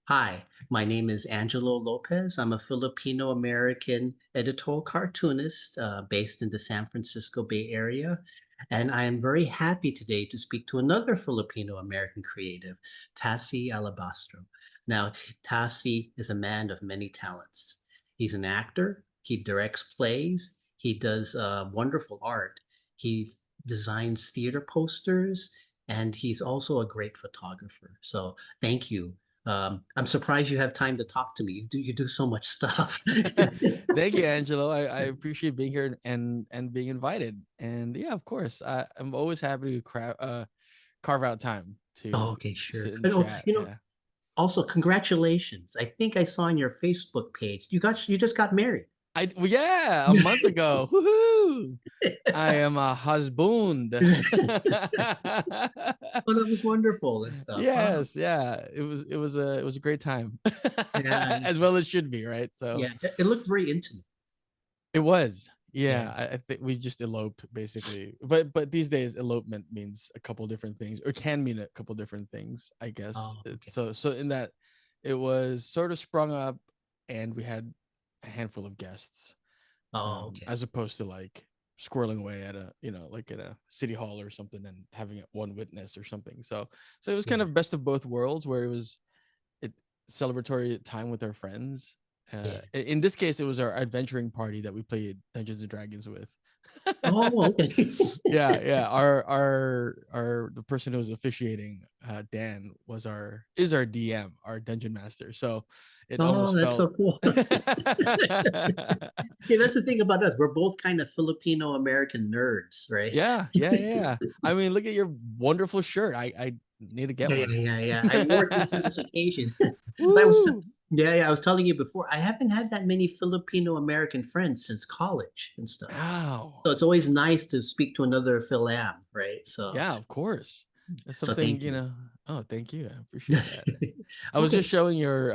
Hi, my name is Angelo Lopez. I'm a Filipino American editorial cartoonist based in the San Francisco Bay Area. And I am very happy today to speak to another Filipino American creative, Tasi Alabastro. Now, Tasi is a man of many talents. He's an actor, he directs plays, he does wonderful art, he designs theater posters, and he's also a great photographer. So, thank you. I'm surprised you have time to talk to me. You do so much stuff. Thank you, Angelo. I appreciate being here and being invited. And yeah, of course, I'm always happy to carve out time Oh, to okay, sure. sit and And, oh, chat. you know, Yeah. also congratulations. I think I saw on your Facebook page you just got married. Well, yeah, a month ago. Woohoo! I am a husband. Oh, that was wonderful and stuff. Wow. Yes, yeah. It was a great time. Yeah, As well as should be, right? So yeah. It looked very intimate. it was. Yeah. Yeah, I think we just eloped basically. But these days elopement means a couple different things, or can mean a couple different things, I guess. Oh, okay. So in that it was sort of sprung up and we had a handful of guests, Oh, okay. as opposed to like squirreling away at a, like at a city hall or something and having one witness or something. So it was kind Yeah. of best of both worlds, where it was it celebratory time with our friends. Yeah. In this case, it was our adventuring party that we played Dungeons and Dragons with. Oh, okay. Yeah. Our the person who was officiating, Dan, is our DM, our dungeon master. So it Oh, almost that's felt. so cool. Yeah, that's the thing about us. We're both kind of Filipino American nerds, right? Yeah. I mean, look at your wonderful shirt. I need to get Yeah, yeah, one. yeah, yeah. I wore it just for this occasion. I was, Woo! yeah, yeah. I was telling you before. I haven't had that many Filipino American friends since college and stuff. Wow. So it's always nice to speak to another Phil-Am, right? Yeah, of course. That's So something, thank you. Oh, thank you. I appreciate that. Okay. I was just showing your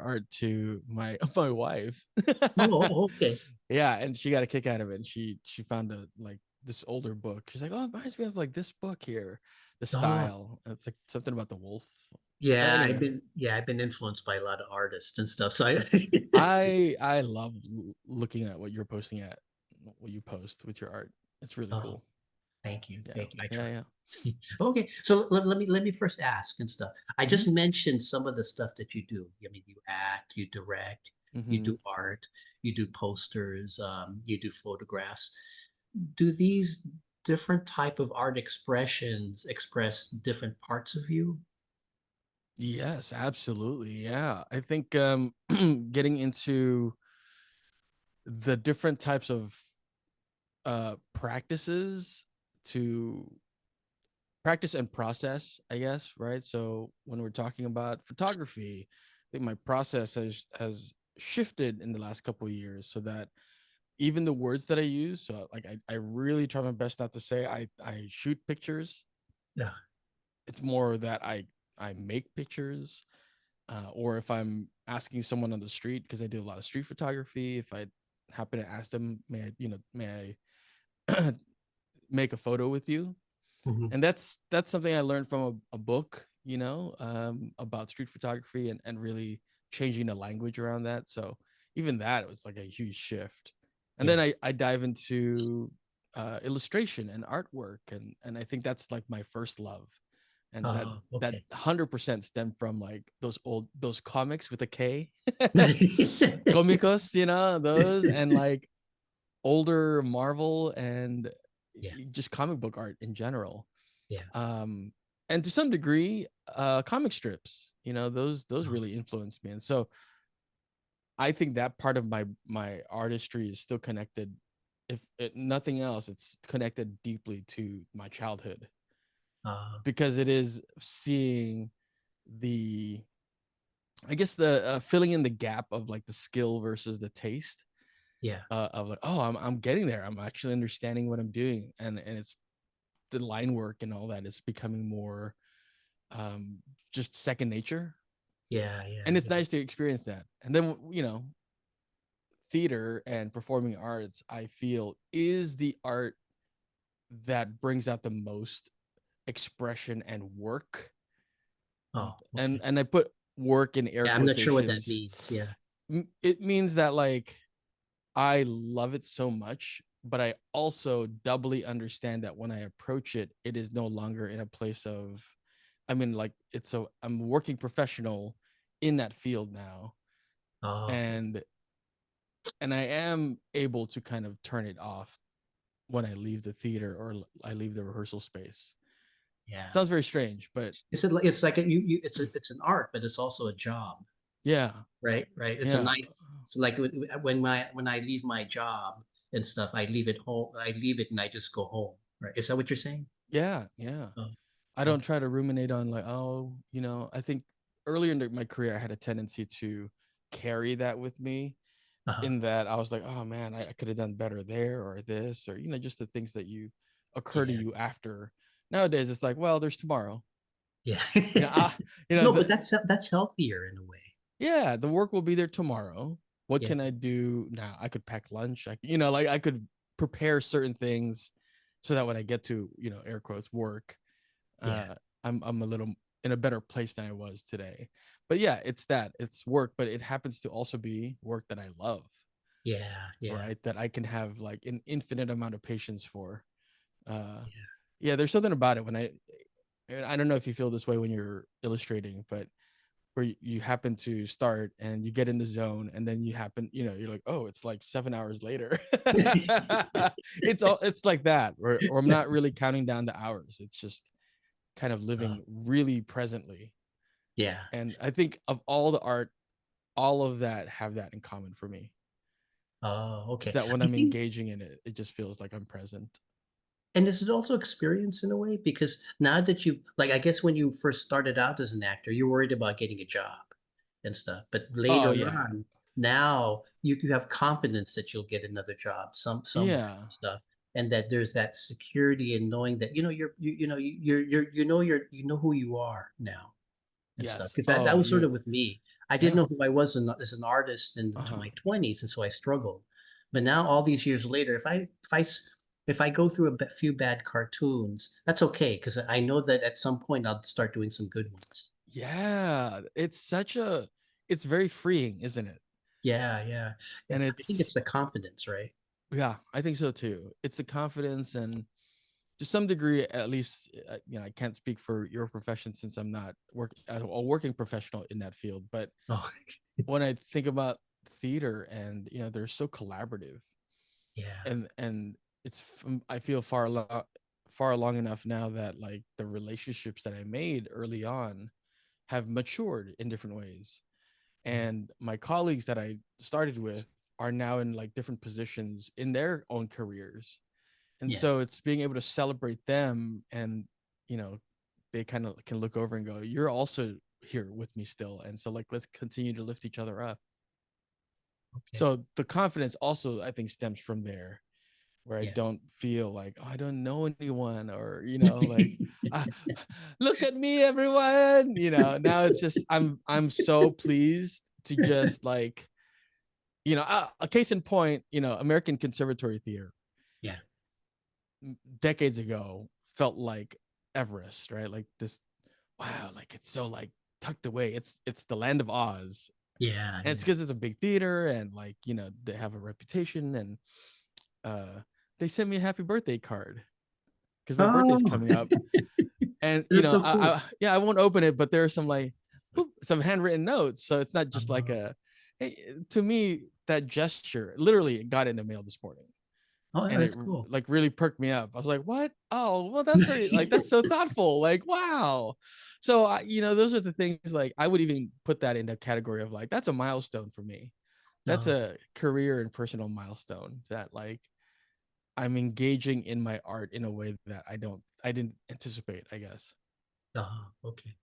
art to my my wife. Oh, okay. Yeah, and she got a kick out of it. And she found this older book. She's like, "Oh, it reminds me of like this book here, the Oh, style." It's like something about the wolf. Anyway, yeah, I've been influenced by a lot of artists and stuff. So I, I love looking at what you're posting at, what you post with your art. It's really oh, cool. thank you, Yeah, thank you. I try. yeah, Okay, so let me first ask and stuff. I yeah. just mentioned some of the stuff that you do. I mean, you act, you direct, you Hmm. do art, you do posters, you do photographs. Do these different type of art expressions express different parts of you? Yes, absolutely. Yeah. I think getting into the different types of practices to practice and process, I guess, right? So when we're talking about photography, I think my process has shifted in the last couple of years, so that even the words that I use, so like I really try my best not to say I shoot pictures. Yeah. It's more that I make pictures, or if I'm asking someone on the street, because I do a lot of street photography, if I happen to ask them, may I make a photo with you? Mhm. And that's something I learned from a book, about street photography, and really changing the language around that. So even that, it was like a huge shift. And then Yeah. I dive into illustration and artwork, and I think that's like my first love. and Oh, that okay. 100% stemmed from like those comics with a K, comicos, those, and like older Marvel and Yeah, just comic book art in general. yeah. um and to some degree comic strips, those Oh, really influenced me. And so I think that part of my artistry is still connected. If nothing else, it's connected deeply to my childhood, uh, because it is seeing the, I guess, the filling in the gap of like the skill versus the taste, yeah, of like, oh, I'm getting there, I'm actually understanding what I'm doing, and it's the line work and all that is becoming more um just second nature. yeah, yeah, And it's yeah. nice to experience that. And then theater and performing arts, I feel, is the art that brings out the most expression and work. Oh, and okay. and I put work in air Yeah, I'm not sure what that quotations. means. Yeah. It means that like I love it so much, but I also doubly understand that when I approach it, it is no longer in a place of, I mean, like I'm a working professional in that field now, Oh, okay. and I am able to kind of turn it off when I leave the theater or I leave the rehearsal space. Yeah. Sounds very strange, but It's like it's an art, but it's also a job, yeah, right? Right. It's a yeah, night. So like when I leave my job and stuff, I leave it home. I leave it and I just go home. Right. Is that what you're saying? yeah, yeah. Oh, I don't okay. try to ruminate on like, oh, I think earlier in my career, I had a tendency to carry that with me, Uh-huh. in that I was like, oh man, I could have done better there or this, or, just the things that you occur to Yeah. you after. Nowadays, it's like, well, there's tomorrow. Yeah. You know, ah, No, but the that's healthier in a way. yeah, the work will be there tomorrow. What Yeah. can I do now? I could pack lunch. Like I could prepare certain things so that when I get to, air quotes work, Yeah. I'm a little in a better place than I was today. But yeah, it's work, but it happens to also be work that I love, Yeah. Yeah. right? That I can have like an infinite amount of patience for. Uh, Yeah. yeah, there's something about it when I don't know if you feel this way when you're illustrating, but where you happen to start and you get in the zone, and then you're like, oh, it's like 7 hours later. It's like that, or I'm not really counting down the hours. It's just kind of Uh, living really presently. yeah. And I think of all the art, all of that have that in common for me. Oh, It's okay. that when I I'm think, engaging in it, it just feels like I'm present. and is it also experience in a way? Because now that you like, I guess when you first started out as an actor, you're worried about getting a job and stuff. But Oh later yeah. on, now you have confidence that you'll get another job somewhere Yeah. and stuff. And that there's that security in knowing that you know who you are now and stuff. Yes. Because that Oh, was sort you're of with me. I didn't yeah. know who I was as an artist into Uh-huh. my 20s, and so I struggled. But now, all these years later, if I go through few bad cartoons, that's okay because I know that at some point I'll start doing some good ones. Yeah. It's very freeing, isn't it? Yeah, yeah. And I think it's the confidence, right? yeah, I think so too. It's the confidence, and to some degree, at least, I can't speak for your profession since I'm not a working professional in that field. But Oh, when I think about theater, and they're so collaborative, yeah, and I feel far along enough now that like the relationships that I made early on have matured in different ways, yeah, and my colleagues that I started with are now in like different positions in their own careers. And yeah. so it's being able to celebrate them, and you know they kind of can look over and go, you're also here with me still, and so like let's continue to lift each other up. Okay. So the confidence also, I think, stems from there, where I Yeah. don't feel like, oh, I don't know anyone, or like, ah, look at me, everyone. Now it's just I'm so pleased to just like, a case in point, American Conservatory Theater Yeah. decades ago felt like Everest, right? Like this, wow, like it's so like tucked away. It's the land of Oz. Yeah. And it's Yeah. because it's a big theater, and like, they have a reputation, and uh they sent me a happy birthday card because my birthday's Oh, coming up. And That's so cool. I won't open it, but there are some like some handwritten notes, so it's not just like Uh, a. To me, that gesture literally got in the mail this morning, oh, yeah, and it that's cool. like really perked me up. I was like, "What? Oh, well, that's very like that's so thoughtful. Like, wow." So those are the things like I would even put that in the category of like that's a milestone for me. That's Oh, a career and personal milestone that like I'm engaging in my art in a way that I didn't anticipate, I guess. okay.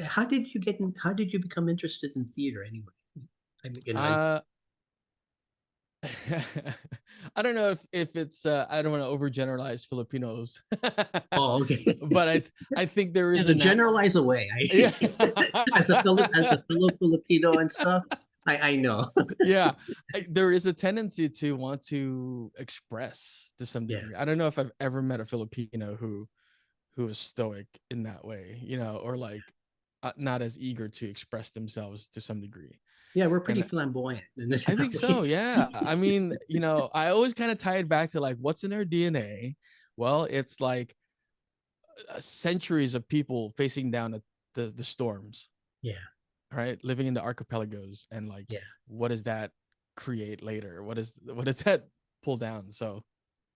How did you get in? How did you become interested in theater anyway? I mean, Uh I don't know if it's I don't want to overgeneralize Filipinos. oh, okay. But I think there Yeah, is a to nat generalize away, yeah. As a fellow Filipino and stuff, I know. Yeah, there is a tendency to want to express to some Yeah, degree. I don't know if I've ever met a Filipino who is stoic in that way, or like not as eager to express themselves to some degree. yeah, we're pretty And flamboyant in I that think so. way. Yeah. I mean, I always kind of tie it back to like what's in our DNA. Well, it's like centuries of people facing down the storms, Yeah, right? Living in the archipelagos, and like, yeah, what does that create later? What does that pull down? So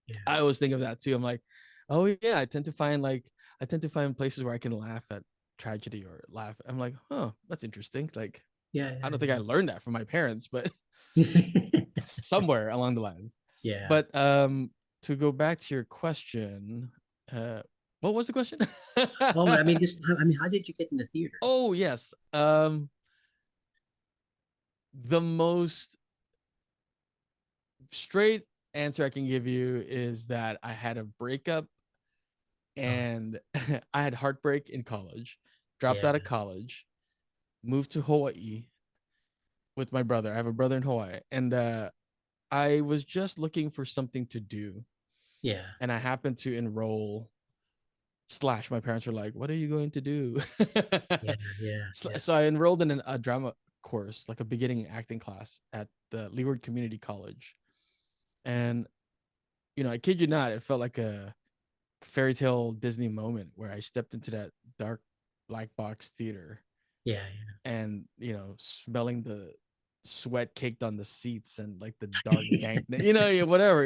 yeah, I always think of that too. I'm like, oh yeah, I tend to find places where I can laugh at tragedy or laugh. I'm like, huh, that's interesting. Like, yeah, I don't think I learned that from my parents, but yeah. somewhere along the lines. Yeah. But to go back to your question, uh, what was the question? Oh, I mean, just I mean, how did you get into theater? Oh yes. The most straight answer I can give you is that I had a breakup Oh, and I had heartbreak in college, dropped yeah, out of college, moved to Hawaii with my brother. I have a brother in Hawaii, and I was just looking for something to do, yeah, and I happened to enroll. Slash, my parents were like, "What are you going to do?" yeah, yeah, yeah, So I enrolled in a drama course, like a beginning acting class at the Leeward Community College, and I kid you not, it felt like a fairy tale Disney moment where I stepped into that dark black box theater yeah, and smelling the sweat caked on the seats and like the dark dank, whatever,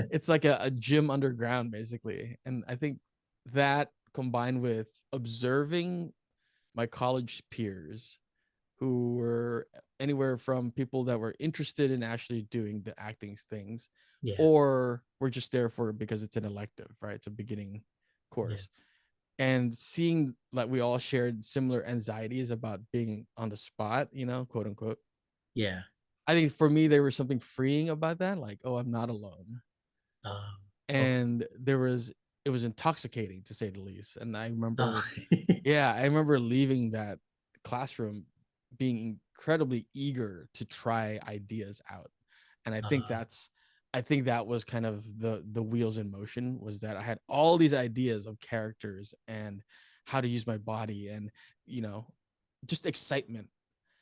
it's like a gym underground basically. And I think that combined with observing my college peers who were anywhere from people that were interested in actually doing the acting things yeah, or were just there for because it's an elective, right? It's a beginning yeah, course. And seeing like we all shared similar anxieties about being on the spot, quote unquote. yeah. I think for me there was something freeing about that, like, oh, I'm not alone. Okay. And it was intoxicating to say the least. And I Oh, remember, yeah, I remember leaving that classroom being incredibly eager to try ideas out. And uh, I think that was kind of the wheels in motion, was that I had all these ideas of characters and how to use my body and you know just excitement.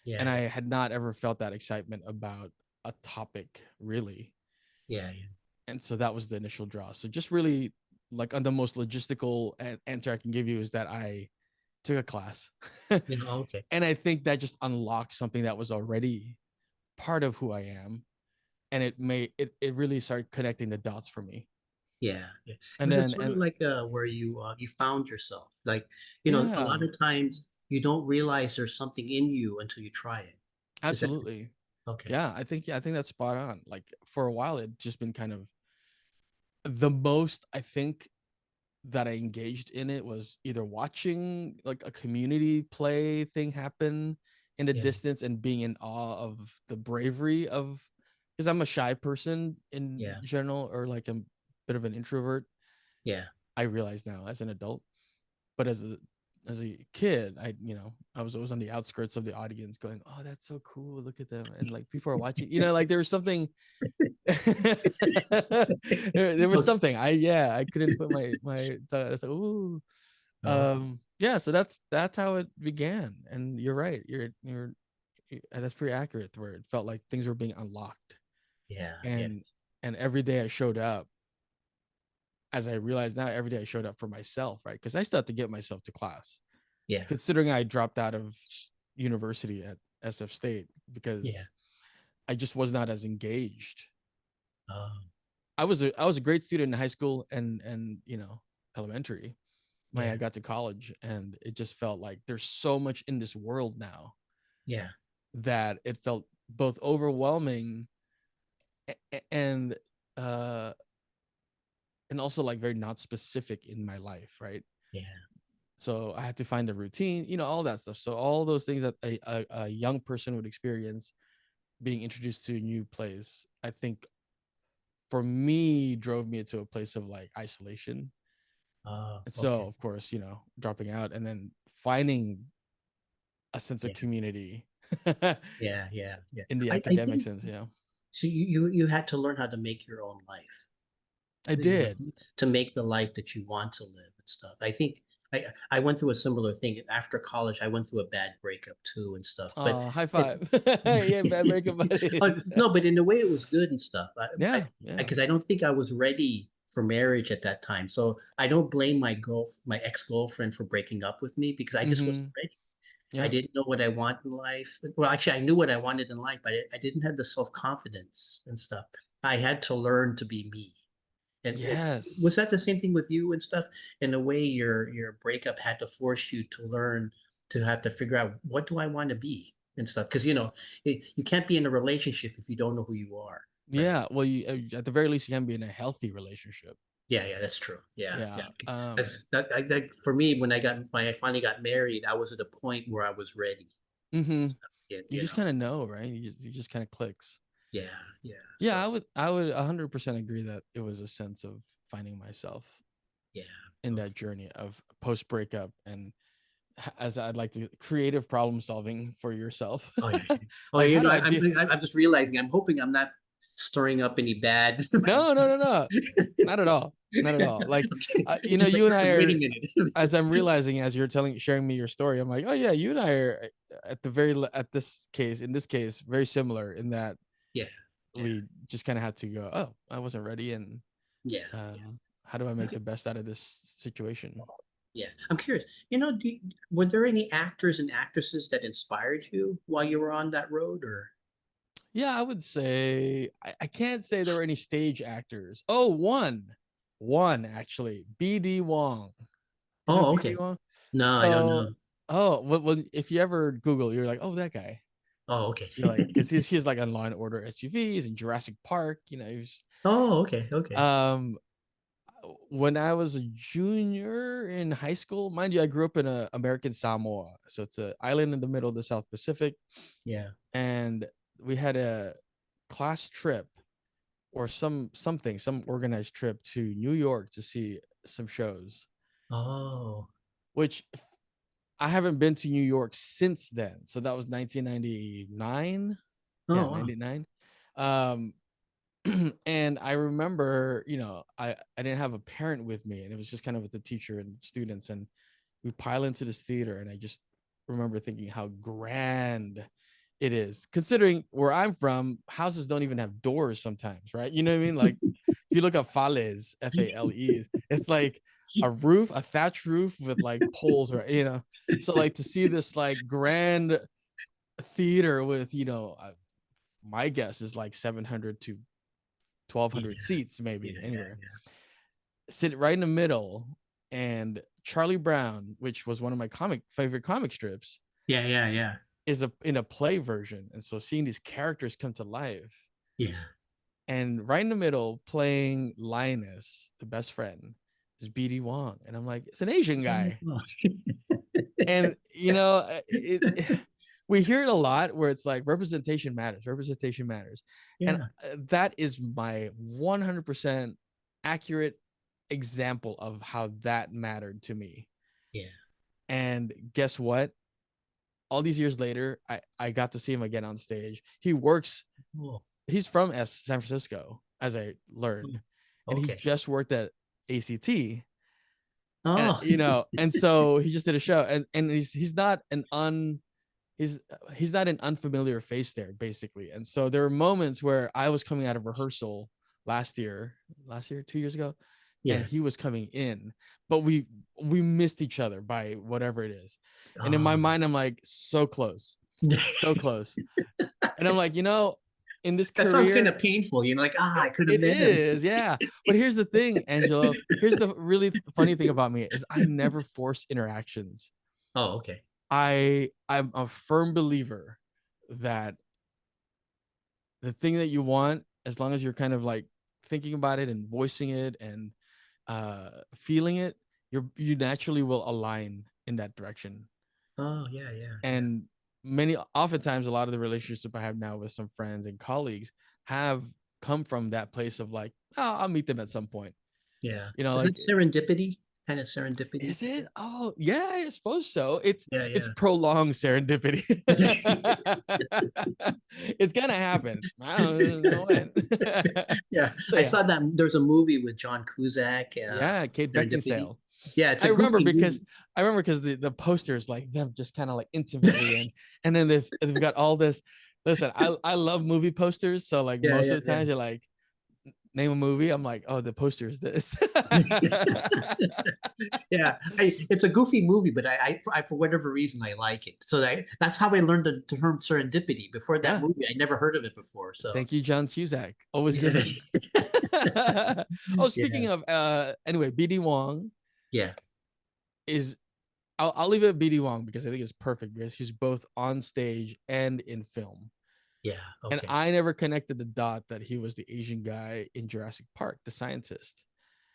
yeah, And I yeah, had not ever felt that excitement about a topic really. yeah, yeah. And so that was the initial draw. So just really like on the most logistical answer I can give you is that I took a class. Yeah, okay. And I think that just unlocked something that was already part of who I am. And it really started connecting the dots for me. Yeah, yeah. And Was it then sort of and like where you found yourself? Like, a yeah, lot of times you don't realize there's something in you until you try it. Is that absolutely. okay? Yeah, I think that's spot on. Like for a while it just been kind of the most I think that I engaged in it was either watching like a community play thing happen in the Yeah, distance and being in awe of the bravery of, because I'm a shy person in yeah, general, or like a bit of an introvert. yeah. I realize now as an adult, but as a kid, I was always on the outskirts of the audience going, "Oh, that's so cool. Look at them." And like people are watching, like there was something there was Okay. something. I couldn't put my I was like, ooh. Oh, Yeah, so that's how it began. And you're right. That's pretty accurate, where it felt like things were being unlocked. yeah, yeah, And every day I showed up, as I realize now, every day I showed up for myself, right? Because I still had to get myself to class, Yeah. considering I dropped out of university at SF State Yeah. because I just was not as engaged. Oh, I was a great student in high school and elementary. When yeah. I got to college, and it just felt like there's so much in this world now Yeah. that it felt both overwhelming and uh and also like very not specific in my life, right? Yeah. So I had to find a routine, all that stuff. So all those things that a young person would experience being introduced to a new place, I think for me drove me into a place of like isolation. Oh, And so okay. of course, dropping out and then finding a sense of Yeah. community Yeah. Yeah. Yeah. in the I academic think sense. Yeah, so. You had to learn how to make your own life. I You know, did. to make the life that you want to live and stuff. I think I went through a similar thing after college. I went through a bad breakup too and stuff. But High it, five. Yeah, bad breakup buddies. no, but in a way, it was good and stuff. Yeah, yeah. Because I don't think I was ready for marriage at that time. So I don't blame my ex girlfriend for breaking up with me because I just wasn't Hmm. ready. I Yeah. didn't know what I want in life. Well, actually, I knew what I wanted in life, but I didn't have the self confidence and stuff. I had to learn to be me. And was Yes. that the same thing with you and stuff? In a way, your breakup had to force you to learn to have to figure out what do I want to be and stuff. Because you can't be in a relationship if you don't know who you are, right? Yeah. Well, you at the very least you can be in a healthy relationship. Yeah, yeah, that's true. Yeah, yeah. Yeah. For me when I finally got married, I was at a point where I was ready. Hmm. And, You just kind of know, right? You just kind of clicks. yeah, yeah. Yeah, So I would 100% agree that it was a sense of finding myself yeah. in that Okay. journey of post breakup and as I'd like to creative problem solving for yourself. Oh yeah. Oh, Like how do I I'm do I'm just realizing. I'm hoping I'm not stirring up any bad. No, no, no, no. Not at all. Not at all. Like, Okay. Just like, you and I wait a are, minute. as I'm realizing, as you're sharing me your story, I'm like, oh yeah, you and I are in this case, very similar in that Yeah, yeah, we just kind of had to go, oh, I wasn't ready. And yeah, uh, yeah. how do I make Okay. the best out of this situation? Yeah. I'm curious. Were there any actors and actresses that inspired you while you were on that road, or? Yeah, I would say, I can't say there were any stage actors. Oh, one actually, BD Wong. You know Oh, BD okay. Wong? No, I don't So, know. oh, well, if you ever Google, you're like, oh, that guy. Oh, okay. You're like, because he's like on Law and Order SUVs and Jurassic Park. He's Oh, okay, okay. um. When I was a junior in high school, mind you, I grew up in a American Samoa, so it's an island in the middle of the South Pacific, Yeah. and we had a class trip or some organized trip to New York to see some shows, Oh. which I haven't been to New York since then. So that was 1999. Yeah, Oh, wow. 99. Um, and I remember, I didn't have a parent with me, and it was just kind of with the teacher and students, and we pile into this theater, and I just remember thinking how grand it is, considering where I'm from, houses don't even have doors sometimes, right? You know what I mean? Like if you look at fales, FALEs, it's like a thatch roof with like poles, right? So like to see this like grand theater with, my guess is like 700 to Yeah, 1,200 seats, yeah, maybe yeah, anywhere. yeah. Sit right in the middle, and Charlie Brown, which was one of my favorite comic strips, Yeah, yeah, yeah. is in a play version, and so seeing these characters come to life, Yeah. and right in the middle, playing Linus, the best friend, is BD Wong, and I'm like, it's an Asian guy, Oh. and we hear it a lot where it's like representation matters, and Yeah, that is my 100% accurate example of how that mattered to me. yeah. And guess what, all these years later, I got to see him again on stage. Oh, He's from San Francisco, as I oh, learned, and he okay. just worked at ACT, and Oh, and so he just did a show, and he's he's not an unfamiliar face there, basically. And so there were moments where I was coming out of rehearsal last year 2 years ago, and Yeah. he was coming in, but we missed each other by whatever it is. And in my Oh. mind, I'm like, so close, so close. And I'm like, in this That sounds kind career, of painful. Like, I could have it met him. is, yeah. But here's the thing, Angelo. Here's the really funny thing about me is I never force interactions. Oh, okay. I'm a firm believer that the thing that you want, as long as you're kind of like thinking about it and voicing it and feeling it, you naturally will align in that direction. Oh, yeah, yeah, yeah. And oftentimes a lot of the relationships I have now with some friends and colleagues have come from that place of like, oh, I'll meet them at some point. Yeah. Is that Like, serendipity? Kind of serendipity? is it? Oh, yeah, I suppose so. It's Yeah, it's yeah. prolonged serendipity. It's gonna happen. I don't know when. Yeah. So I yeah, saw that there's a movie with John Cusack, yeah, Kate Serendipity. Beckinsale. Yeah, it's I a remember goofy because movie. the posters like them just kind of like intimately and then they've got all this. Listen, I love movie posters, so like Yeah, most yeah, of the yeah. times you're like, name a movie, I'm like, oh, the poster is this. Yeah, it's a goofy movie, but for whatever reason, I like it. So that's how I learned the term serendipity. Before that Yeah, movie, I never heard of it before. So, thank you, John Cusack. Always yeah, giving. Oh, speaking yeah, of anyway, BD Wong yeah, is I'll leave it at BD Wong because I think it's perfect because he's both on stage and in film. yeah. And Okay. I never connected the dot that he was the Asian guy in Jurassic Park, the scientist,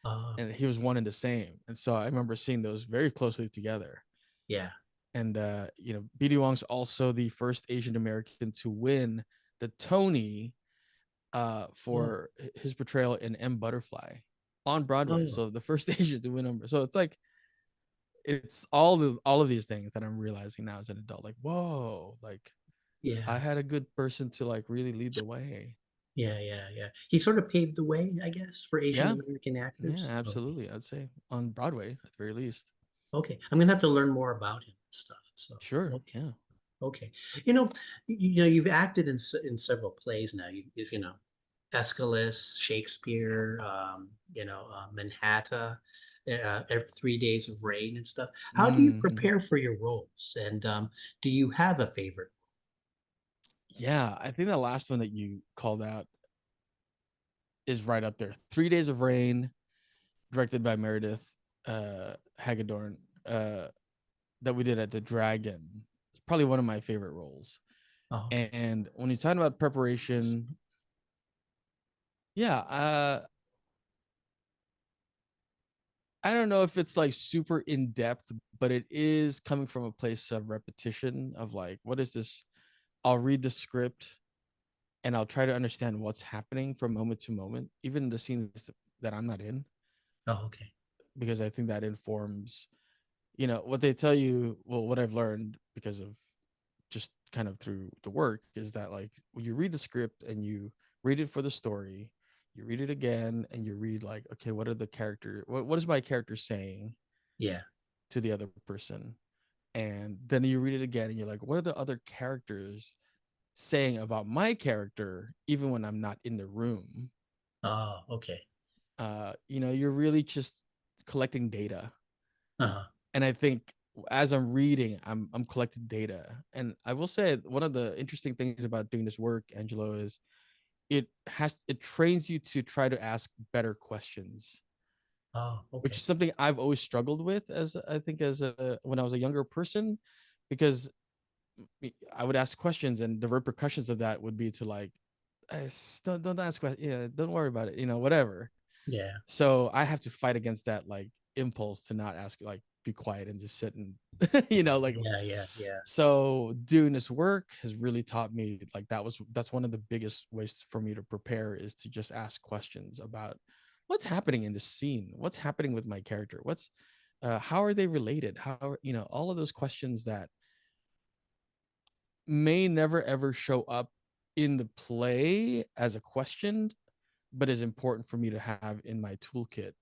and he was one and the same. And so I remember seeing those very closely together. Yeah. And BD Wong's also the first Asian American to win the Tony Oh, for his portrayal in M Butterfly on Broadway. oh, So the first Asian to win them. So it's like it's all of these things that I'm realizing now as an adult. Like, whoa, like I yeah, had a good person to like really lead the way. yeah, yeah, yeah. He sort of paved the way, I guess, for Asian Yeah, American yeah, actors. Okay. absolutely. I'd say on Broadway at the very least. Okay. I'm gonna have to learn more about him and stuff. So, Sure. okay. Yeah. Okay. You've acted in several plays now. Aeschylus, Shakespeare, Manhattan, 3 Days of Rain and stuff. How do you Mm-hmm. prepare for your roles? And do you have a favorite? Yeah, I think the last one that you called out is right up there. 3 Days of Rain, directed by Meredith Hagedorn, that we did at the Dragon. It's probably one of my favorite roles. Oh, okay. And when you're talking about preparation, yeah, I don't know if it's like super in depth, but it is coming from a place of repetition of like, what is this? I'll read the script and I'll try to understand what's happening from moment to moment, even the scenes that I'm not in, Oh, okay. because I think that informs, what they tell you. Well, what I've learned because of just kind of through the work is that like when you read the script and you read it for the story, you read it again and you read like, okay, what are the character? What is my character saying Yeah. to the other person? And then you read it again and you're like, what are the other characters saying about my character, even when I'm not in the room? Oh, okay. You're really just collecting data. Uh-huh. And I think as I'm reading, I'm collecting data. And I will say one of the interesting things about doing this work, Angelo, is it trains you to try to ask better questions, Oh, which is okay. something I've always struggled with as I think as a when I was a younger person, because I would ask questions and the repercussions of that would be to like, don't ask questions, don't worry about it, whatever. Yeah. So I have to fight against that like impulse to not ask, like be quiet and just sit and like. Yeah, yeah, yeah. So doing this work has really taught me like that's one of the biggest ways for me to prepare is to just ask questions about what's happening in this scene, what's happening with my character, what's how are they related, how all of those questions that may never ever show up in the play as a question, but is important for me to have in my toolkit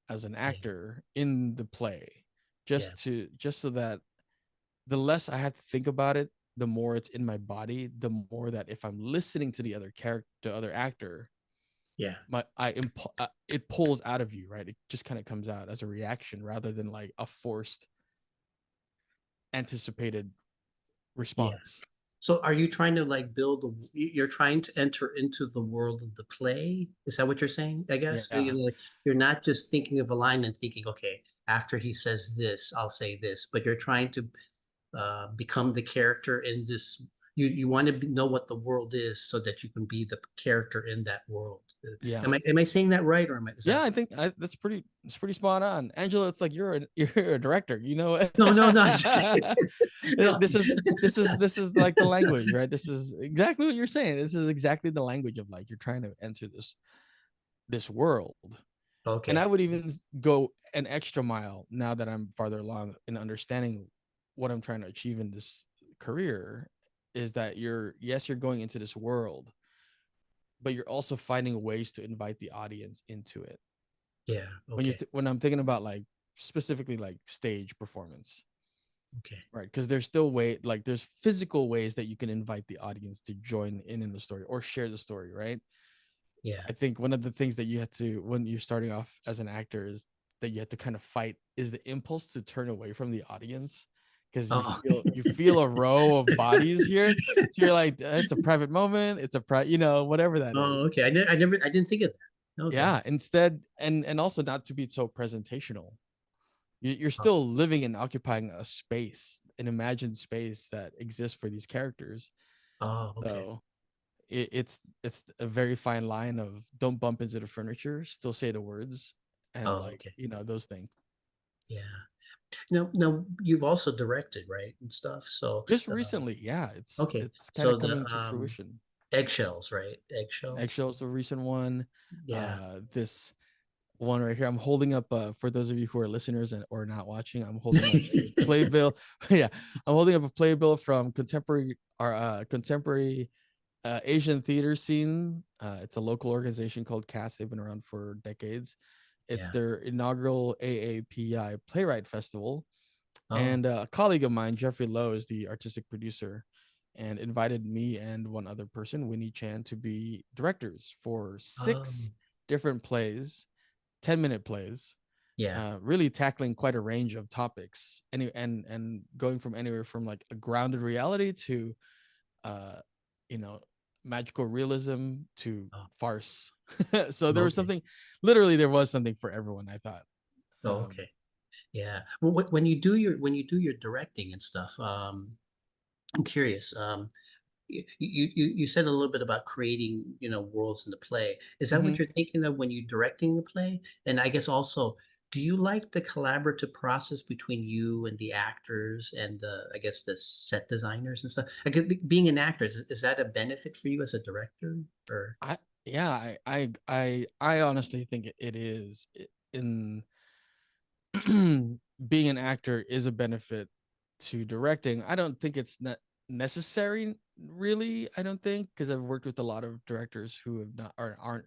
as an Yeah. actor in the play, Yeah. just so that the less I have to think about it, the more it's in my body, the more that if I'm listening to the other character, the other actor, Yeah. It pulls out of you, right? It just kind of comes out as a reaction rather than like a forced anticipated Yeah. response. So are you trying to like you're trying to enter into the world of the play? Is that what you're saying? I guess Yeah. like, you're not just thinking of a line and thinking, okay, after he says this, I'll say this, but you're trying to become the character in this. You want to know what the world is so that you can be the character in that world. Yeah. Am I saying that right, or is Yeah, that I think it's pretty spot on. Angelo, it's like you're a director, you know. no, no, no, no? This is like the language, right? This is exactly what you're saying. This is exactly the language of like you're trying to enter this world. And I Okay, would even go an extra mile now that I'm farther along in understanding what I'm trying to achieve in this career is that you're going into this world, but you're also finding ways to invite the audience into it. yeah, When okay, when I'm thinking about like specifically like stage performance, okay, right? Because there's still there's physical ways that you can invite the audience to join in the story or share the story, right? yeah. I think one of the things that you have to when you're starting off as an actor is that you have to kind of fight is the impulse to turn away from the audience because Oh, you feel a row of bodies here. So you're like, it's a private moment, it's whatever that oh, is. okay. I didn't think of that. Okay. Yeah, instead and also not to be so presentational. You're Oh, still living and occupying a space, an imagined space that exists for these characters. oh, okay. So it's a very fine line of don't bump into the furniture, still say the words, and Oh, like okay. those things. Yeah. Now you've also directed, right, and stuff. So, Just uh, recently, yeah, it's okay. it's kind So of coming to fruition. eggshells, right? Eggshells. Eggshell's a recent one. Yeah. This one right here. I'm holding up for those of you who are listeners and or not watching. I'm holding up a playbill. Yeah, I'm holding up a playbill from contemporary Asian theater scene. It's a local organization called CATS. They've been around for decades. It's Yeah. their inaugural AAPI Playwright Festival. Oh. And a colleague of mine, Jeffrey Lowe, is the artistic producer and invited me and one other person, Winnie Chan, to be directors for Oh. 6 different plays, 10-minute plays, Yeah. really tackling quite a range of topics and going from anywhere from like a grounded reality to uh you know magical realism to Oh. farce. So Okay. there was something for everyone, I thought. Oh, okay. Yeah. Well, when you do your directing and stuff, I'm curious. You said a little bit about creating, worlds in the play. Is that what Mhm. you're thinking of when you're directing the play? And I guess also, do you like the collaborative process between you and the actors and I guess the set designers and stuff? I guess being an actor, is that a benefit for you as a director? Or I Yeah, I honestly think it is in being an actor is a benefit to directing. I don't think it's not necessary, really. I don't think, because I've worked with a lot of directors who have not aren't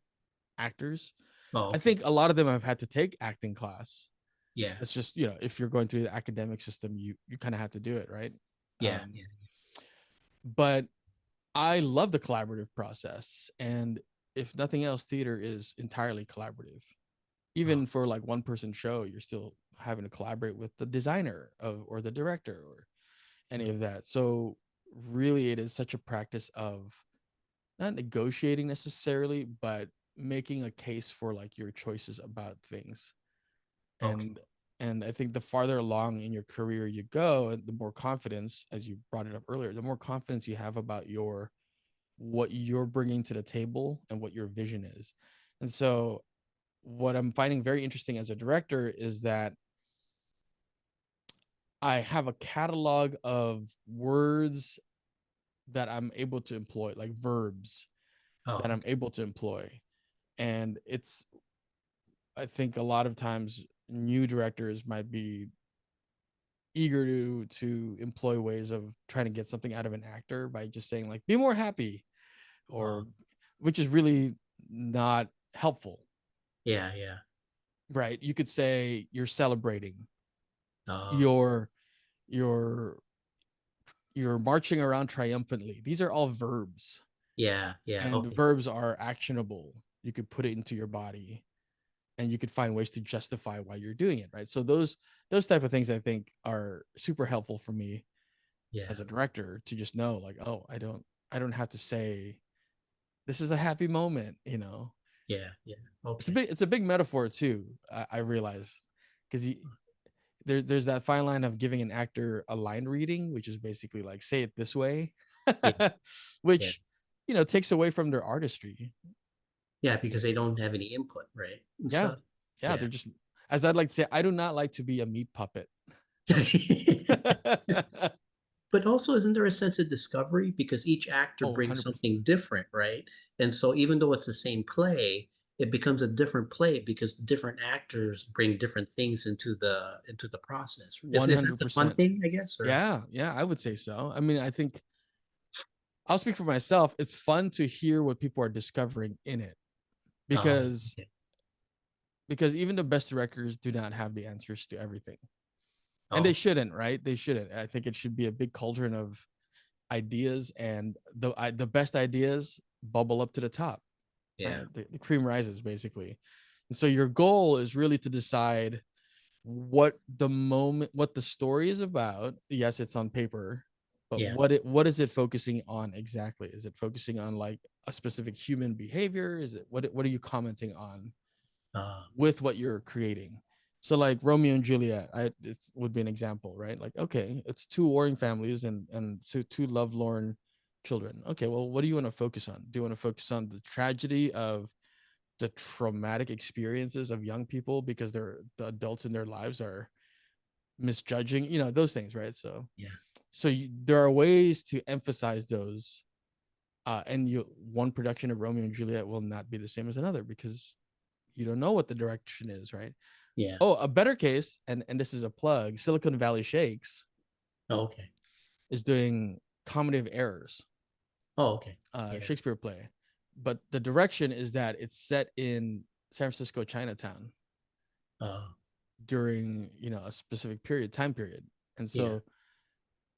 actors. oh, I okay, think a lot of them have had to take acting class. yeah, It's just if you're going through the academic system, you kind of have to do it, right? yeah, Um, yeah. but I love the collaborative process, and if nothing else, theater is entirely collaborative. Oh, Even for like one person show, you're still having to collaborate with the designer or the director or any of that. So really, it is such a practice of not negotiating necessarily, but making a case for like your choices about things. okay, And I think the farther along in your career you go, the more confidence, as you brought it up earlier, the more confidence you have about what you're bringing to the table and what your vision is. And so what I'm finding very interesting as a director is that I have a catalog of words that I'm able to employ, like verbs oh, that I'm okay, able to employ. And I think a lot of times new directors might be eager to employ ways of trying to get something out of an actor by just saying like be more happy, oh, or which is really not helpful. yeah, yeah, Right, you could say you're celebrating, oh, you're you're you're marching around triumphantly. These are all verbs, yeah, yeah, and okay, verbs are actionable. you could put it into your body, and you could find ways to justify why you're doing it, right? So those type of things I think are super helpful for me Yeah. as a director, to just know like, oh, I don't have to say this is a happy moment, you know. Yeah. Yeah. It's a Okay. big metaphor too. I realize, because there's that fine line of giving an actor a line reading, which is basically like, say it this way, Yeah. Yeah. which, takes away from their artistry. Yeah. Because they don't have any input, right? And Yeah, stuff. yeah, Yeah. they're just, as I'd like to say, I do not like to be a meat puppet. But also, isn't there a sense of discovery because each actor Oh, brings 100%. something different, right? And so even though it's the same play, it becomes a different play because different actors bring different things into the process. Is that the fun 100%. thing, I guess? Or Yeah, yeah, I would say so. I mean, I think I'll speak for myself. It's fun to hear what people are discovering in it, oh, because okay. even the best directors do not have the answers to everything. And they Oh, shouldn't, right? They shouldn't. I think it should be a big cauldron of ideas, and the best ideas bubble up to the top, yeah, right? The cream rises, basically. And so your goal is really to decide what the story is about. Yes, it's on paper, but yeah. what is it focusing on exactly? Is it focusing on like a specific human behavior? Is it, what are you commenting on Uh, with what you're creating? So like Romeo and Juliet, it would be an example, right? Like, okay, it's two warring families, and so two lovelorn children. Okay, well, what do you want to focus on? Do you want to focus on the tragedy of the traumatic experiences of young people because the adults in their lives are misjudging, those things, right? So yeah, there are ways to emphasize those, and one production of Romeo and Juliet will not be the same as another, because you don't know what the direction is, right? yeah. Oh, a better case, and this is a plug, Silicon Valley Shakes Oh, okay. is doing Comedy of Errors, Oh, okay. Yeah. Shakespeare play, but the direction is that it's set in San Francisco Chinatown Uh, during, a specific time period. And yeah, so,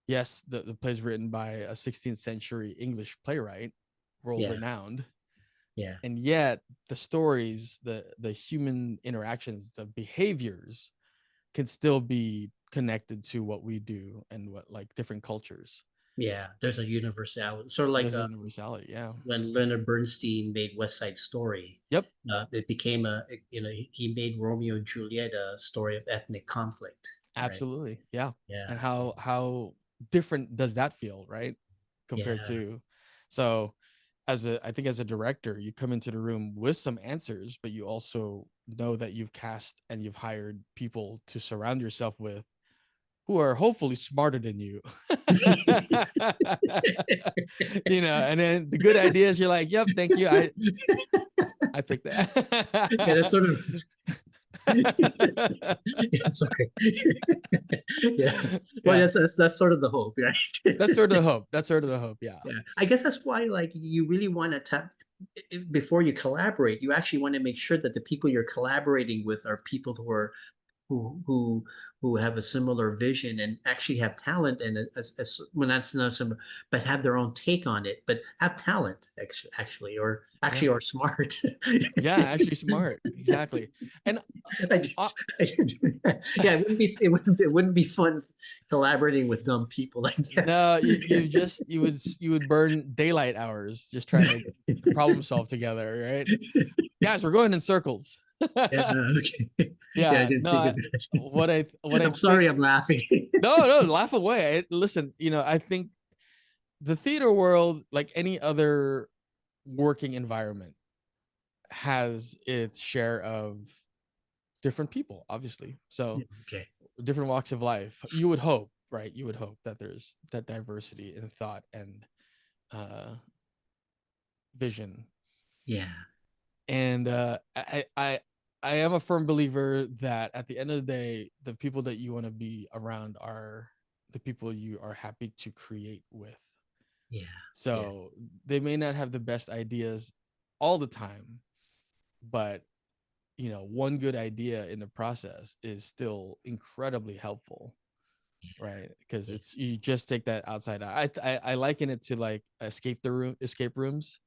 yes, the play is written by a 16th century English playwright, world yeah, renowned, yeah, and yet the stories, the human interactions, the behaviors can still be connected to what we do and what, like, different cultures. yeah. There's a universality, sort of like There's a universality. Yeah. when Leonard Bernstein made West Side Story. Yep. It became he made Romeo and Juliet a story of ethnic conflict, right? Absolutely. Yeah. Yeah, And how different does that feel, right? Compared yeah, to, so I think as a director, you come into the room with some answers, but you also know that you've cast and you've hired people to surround yourself with who are hopefully smarter than you. And then the good ideas, you're like, yep, thank you. I picked yeah. That's that. sort of yeah, sorry. Yeah. Well, Yeah. that's sort of the hope, right? That's sort of the hope. That's sort of the hope. Yeah. Yeah, I guess that's why like you really want to tap before you collaborate. You actually want to make sure that the people you're collaborating with are people who are who who who have a similar vision and actually have talent and when that's not some but have their own take on it but have talent actually or Yeah. actually are smart. Yeah. Actually smart. Exactly. And I uh, just, yeah, it wouldn't be fun collaborating with dumb people, I guess. no, you would burn daylight hours just trying to problem solve together, right? Guys, we're going in circles. Yeah, okay. Yeah, I Yeah, didn't no, think of that. what I I'm sorry, think. I'm laughing. No, laugh away. Listen, I think the theater world, like any other working environment, has its share of different people, obviously. So Okay. different walks of life. You would hope, right? You would hope that there's that diversity in thought and uh, vision. Yeah. And I am a firm believer that at the end of the day, the people that you want to be around are the people you are happy to create with. Yeah. Yeah. So they may not have the best ideas all the time, but one good idea in the process is still incredibly helpful, right? Because Yeah. it's, you just take that outside. I liken it to like escape rooms.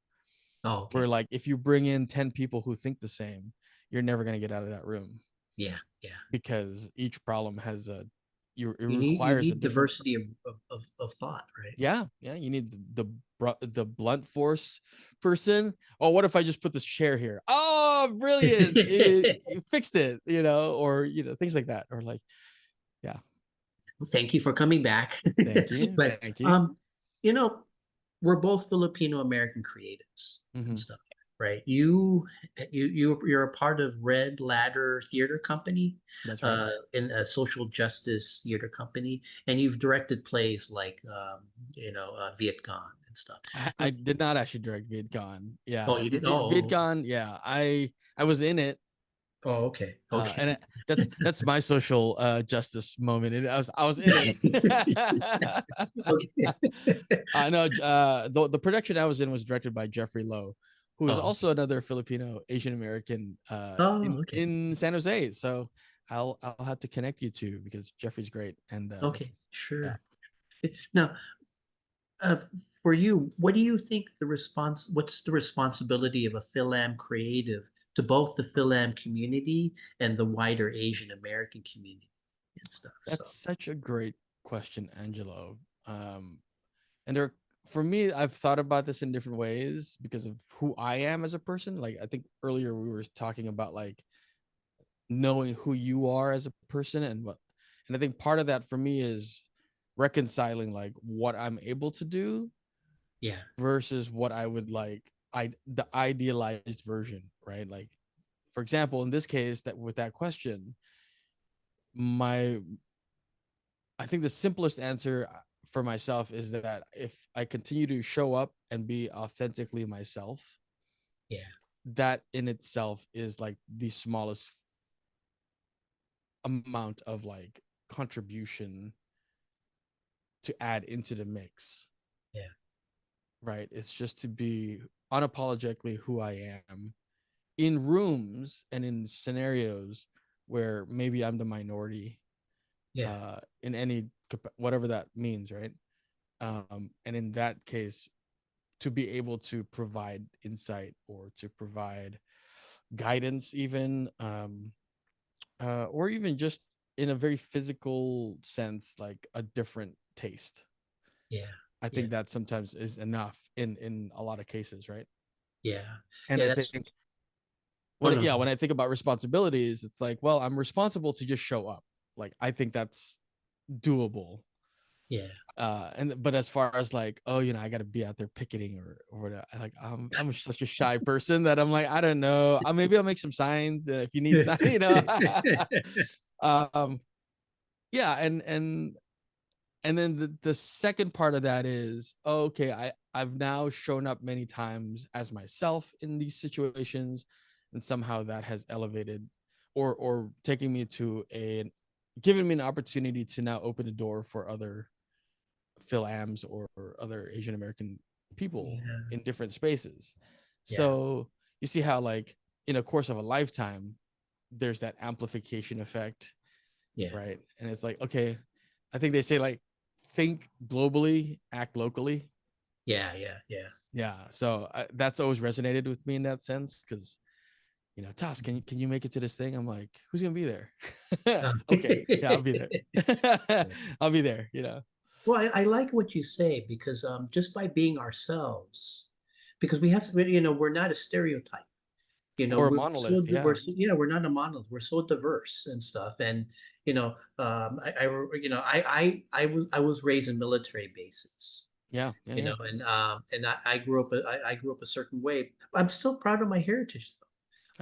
Oh, Where okay. like if you bring in 10 people who think the same, you're never going to get out of that room, Yeah, yeah. because each problem has it You requires a need different. diversity of thought, right? Yeah, yeah, you need the blunt force person. Oh, what if I just put this chair here? Oh, brilliant! You fixed it, or things like that, or like, yeah. Thank you for coming back. Thank you, But thank you. you know, we're both Filipino American creatives and Hmm. stuff, right? You're a part of Red Ladder Theater Company, That's right. in a social justice theater company, and you've directed plays like VIETGONE and stuff. I did not actually direct VidCon. Oh, Yeah, you did? Oh, okay. VidCon. Yeah, I was in it. Oh, okay. Okay. That's my social justice moment. I was in it. Okay. I know. The production I was in was directed by Jeffrey Lowe, who is Oh, also okay. another Filipino Asian American Oh, in okay. in San Jose. So I'll have to connect you two, because Jeffrey's great. And Okay. yeah. Sure. Now, uh, for you, what do you think what's the responsibility of a Philam creative to both the Philam community and the wider Asian American community and stuff? That's So, such a great question, Angelo. And there, for me, I've thought about this in different ways because of who I am as a person. Like, I think earlier we were talking about like knowing who you are as a person, and I think part of that for me is reconciling like what I'm able to do yeah, versus what I would like, the idealized version, right? Like, for example, in this case, that with that question, my I think the simplest answer for myself is that if I continue to show up and be authentically myself, yeah, that in itself is like the smallest amount of like contribution to add into the mix, yeah, right? It's just to be unapologetically who I am in rooms and in scenarios where maybe I'm the minority, yeah, in any whatever that means, right? And in that case, to be able to provide insight or to provide guidance, even, or even just in a very physical sense, like a different taste. yeah, I yeah, think that sometimes is enough in a lot of cases, right? yeah, And yeah. I That's think oh when no, yeah, when I think about responsibilities, it's like, well, I'm responsible to just show up. Like, I think that's doable. yeah. And but as far as like, oh, I got to be out there picketing or whatever, like, I'm such a shy person that I'm like, I don't know, maybe I'll make some signs if you need sign, um yeah. And then the second part of that is, okay, I've now shown up many times as myself in these situations, and somehow that has elevated or taking me to giving me an opportunity to now open the door for other Phil-Ams or other Asian American people Yeah, in different spaces. yeah, So you see how, like, in a course of a lifetime, there's that amplification effect, yeah, right? And it's like, okay, I think they say like, think globally, act locally. yeah, yeah, yeah. Yeah. So that's always resonated with me in that sense, because Toss, can you make it to this thing? I'm like, who's gonna be there? Okay, yeah, I'll be there. I'll be there. Well, I like what you say because just by being ourselves, because we have to, we're not a stereotype. Or a We're so monolith. we're Yeah. so, yeah, we're not a monolith. We're so diverse and stuff. And I was raised in military bases. Yeah. Yeah. Yeah. And I grew up I grew up a certain way. I'm still proud of my heritage though.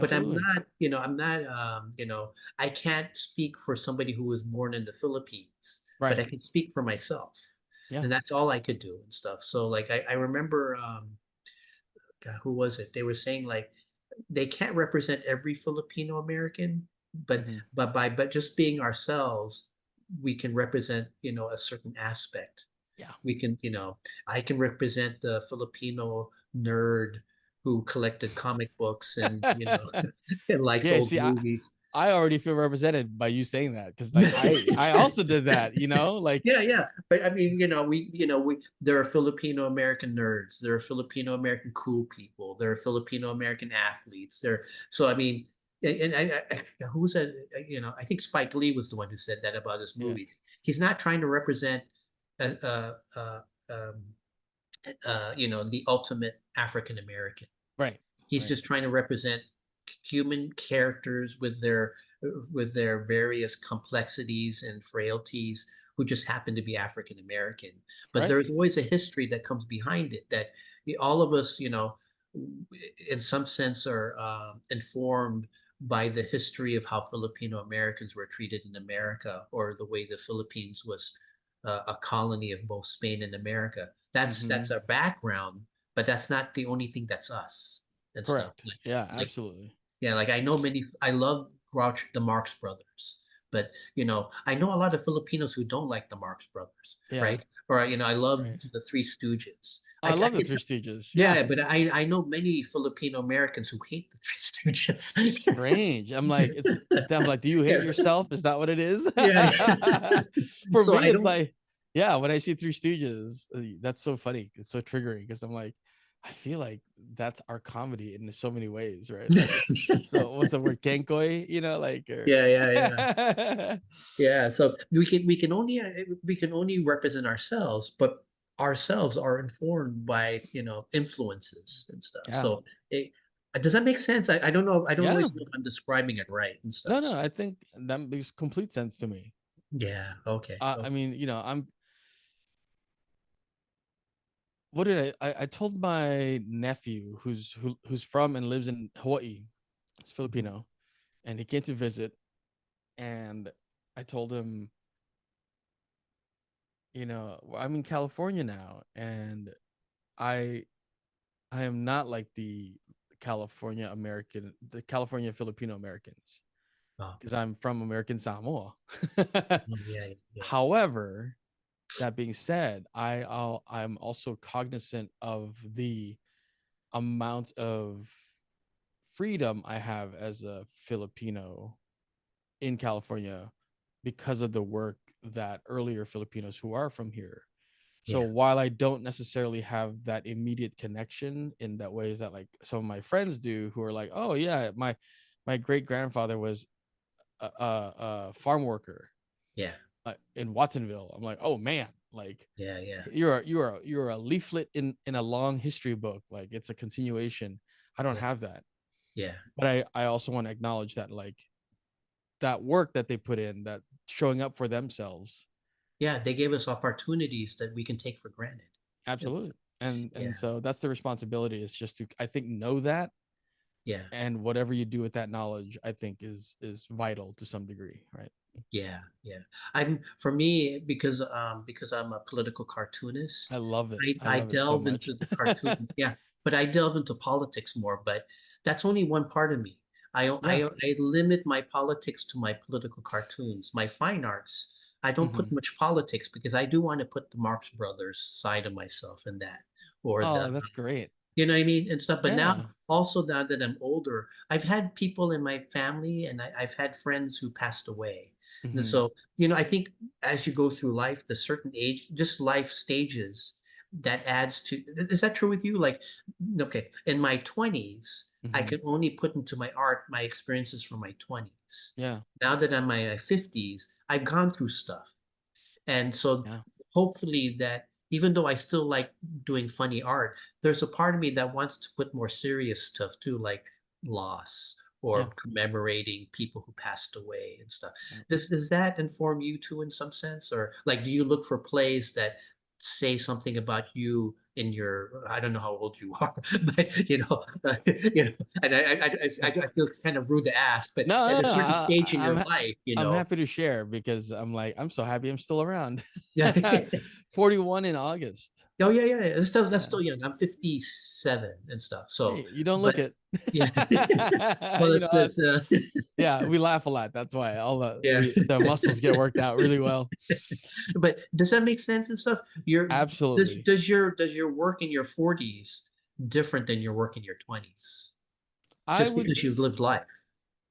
But Absolutely. I'm not, I can't speak for somebody who was born in the Philippines, but I Right. can speak for myself. Yeah. And that's all I could do and stuff. So like I remember God, who was it? They were saying like they can't represent every Filipino American, but Hmm. but just being ourselves, we can represent, a certain aspect. Yeah. We can, I can represent the Filipino nerd who collected comic books and, and likes Yeah. old See, I movies. I already feel represented by you saying that, because like I also did that, like Yeah, yeah. But I mean, there are Filipino American nerds, there are Filipino American cool people, there are Filipino American athletes. So I mean, and who was that? I think Spike Lee was the one who said that about his yeah, movies. He's not trying to represent, uh, uh, uh, um, the ultimate African American. right, He's right, just trying to represent human characters with their various complexities and frailties who just happen to be African American. But right, there's always a history that comes behind it that all of us, in some sense are informed by the history of how Filipino Americans were treated in America, or the way the Philippines was a colony of both Spain and America. That's mm-hmm. our background, but that's not the only thing that's us and stuff. Correct. Yeah, Like absolutely. yeah, like I love the Marx Brothers, but I know a lot of Filipinos who don't like the Marx Brothers, Yeah, right? Or I love right. the Three Stooges. Oh, I I love the could Three Stooges. Yeah. Yeah, but I know many Filipino Americans who hate the Three Stooges. Strange. I'm like, do you hate Yeah, yourself? Is that what it is? yeah. For So me, I it's don't. like, yeah, when I see Three Stooges, that's so funny. It's so triggering, because I'm like, I feel like that's our comedy in so many ways, right? Like it's so, what's the word, Kenkoi, like, or Yeah, yeah, yeah. Yeah, so we can only represent ourselves, but ourselves are informed by influences and stuff. yeah, So does that make sense? I don't know. I don't yeah. always know if I'm describing it right and No, stuff. no, I think that makes complete sense to me. Yeah. Okay. I Okay. mean, what did I told my nephew who's from and lives in Hawaii. He's Mhm. Filipino, and he came to visit, and I told him, I'm in California now, and I I am not like the California Filipino Americans, Oh, because I'm from American Samoa. oh, yeah, yeah, However, that being said, I'm also cognizant of the amount of freedom I have as a Filipino in California, because of the work that earlier Filipinos who are from here. So yeah, while I don't necessarily have that immediate connection in that ways that like some of my friends do, who are like, oh yeah, my great grandfather was a farm worker yeah, in Watsonville. I'm like, oh man, like yeah, yeah, you're a leaflet in a long history book. Like it's a continuation. I don't yeah, have that, yeah, but I also want to acknowledge that, like, that work that they put in, that showing up for themselves. yeah. They gave us opportunities that we can take for granted. Absolutely. And Yeah, so that's the responsibility, is just to, I think, know that, yeah. and whatever you do with that knowledge, I think is vital to some degree, right? Yeah, yeah. For me, because I'm a political cartoonist, I love it. I I love it so delve much. into the cartoon. Yeah, but I delve into politics more. But that's only one part of me. Yeah. I limit my politics to my political cartoons. My fine arts, I don't put Hmm. much politics because I do want to put the Marx Brothers side of myself in that, or Oh, that's great. you know what I mean, and stuff. But now, Yeah. also now that I'm older, I've had people in my family, and I've had friends who passed away. And Hmm. so, I think as you go through life, the certain age, just life stages, that adds to. Is that true with you? Like, okay, in my 20s, I Hmm. could only put into my art my experiences from my 20s. Yeah. Now that I'm in my 50s, I've gone through stuff. And so Yeah. hopefully that, even though I still like doing funny art, there's a part of me that wants to put more serious stuff too, like loss Yeah. or commemorating people who passed away and stuff. Yeah. Does that inform you too in some sense? Or like do you look for plays that say something about you in your, I don't know how old you are, but and I feel it's kind of rude to ask, but No, at no, a no. certain stage in your life, I'm happy to share, because I'm so happy I'm still around. yeah. 41 in August. Oh yeah, yeah, yeah. That's Yeah. still young. I'm 57 and stuff. So, Hey, you don't look but it. yeah. Well, you it's know, it's yeah, we laugh a lot. That's why yeah. the muscles get worked out really well. But does that make sense and stuff? Your does Absolutely. does your work in your 40s different than your work in your 20s? I Just would because you've lived life.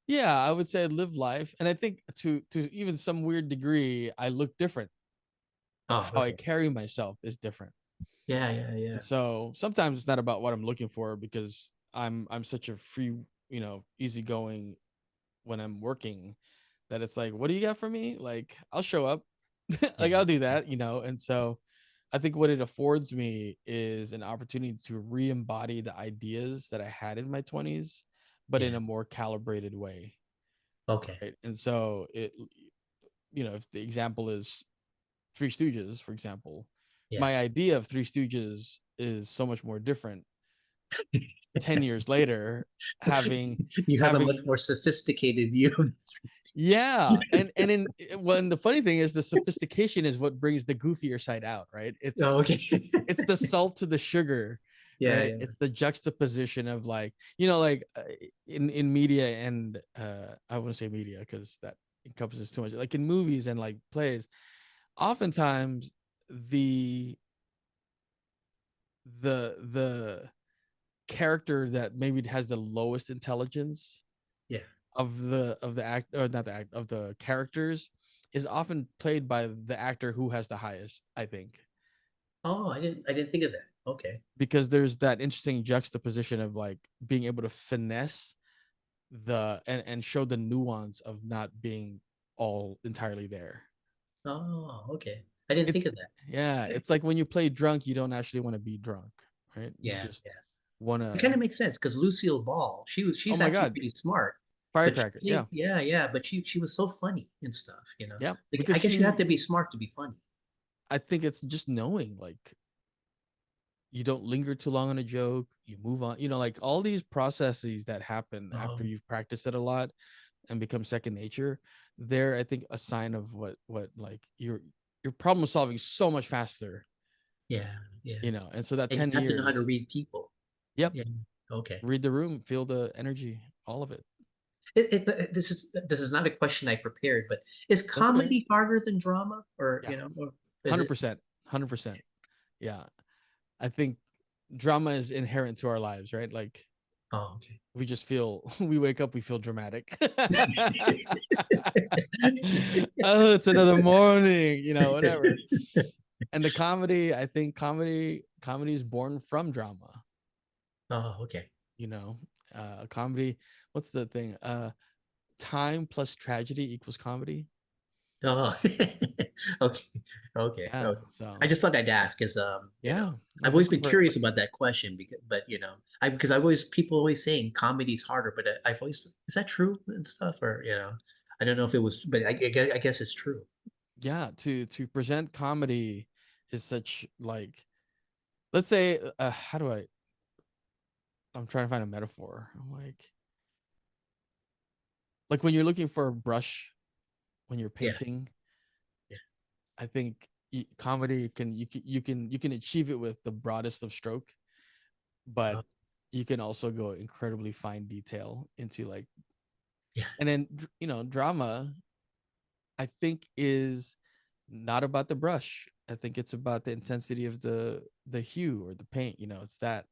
Yeah, I would say I live life, and I think to even some weird degree, I look different. Oh, How I okay. carry myself is different. Yeah, yeah, And yeah. so sometimes it's not about what I'm looking for because I'm such a free, easygoing when I'm working that it's like, what do you got for me? Like, I'll show up. Yeah, Like, I'll do yeah, that. And so I think what it affords me is an opportunity to re-embody the ideas that I had in my 20s, but in yeah. a more calibrated way. Okay. Right. And so if the example is Three Stooges, for example, Yeah. my idea of Three Stooges is so much more different 10 years later, having You have a much having more sophisticated view of the three yeah. Stooges. When the funny thing is the sophistication is what brings the goofier side out, right? Oh, okay. It's the salt to the sugar, Yeah, right? yeah. It's the juxtaposition of like, in media and I wouldn't say media because that encompasses too much. Like in movies and like plays, oftentimes the the character that maybe has the lowest intelligence Yeah. of the act, or not the act, of the characters is often played by the actor who has the highest, I think, Oh, I didn't think of that. Okay. because there's that interesting juxtaposition of like being able to finesse and show the nuance of not being all entirely there. Oh, okay. I didn't think It's of that. Yeah, it's like when you play drunk, you don't actually want to be drunk, right? You Yeah, just yeah. want It kind to. of makes sense because Lucille Ball, Oh she's my actually god, pretty smart, but firecracker, yeah. yeah, yeah, but she was so funny and stuff, you know. Yeah, Like, because I guess you have to be smart to be funny. I think it's just knowing, like, you don't linger too long on a joke, you move on, like all these processes that happen after Oh, you've practiced it a lot and become second nature. They're, I think, a sign of what like you're problem solving so much faster, yeah, yeah. and so that And you 10 have to know how to years. read people. Yep. Yeah. Okay. Read the room, feel the energy, all of it. This is not a question I prepared, but is That's okay. comedy harder than drama, or Yeah. or is it? 100%. 100%. Yeah. I think drama is inherent to our lives, right? Like, Oh, okay. we just feel we wake up, we feel dramatic. Oh, it's another morning, whatever. And the comedy, I think comedy is born from drama, Oh, okay. you know. Comedy, what's the thing? Time plus tragedy equals comedy. Oh, okay, okay, Yeah. okay. I So just thought I'd ask because yeah. No, I've always thank you been for curious about that question but because I always people always saying comedy's harder, but I've always is that true and stuff, or I don't know if it was, but I guess it's true. yeah, to present comedy is such like, let's say, how do I'm trying to find a metaphor. I'm like when you're looking for a brush when you're Yeah, painting, yeah, I think comedy you can achieve it with the broadest of stroke, but uh, you can also go incredibly fine detail into like, yeah. and then drama, I think, is not about the brush. I think it's about the intensity of the hue or the paint. It's that,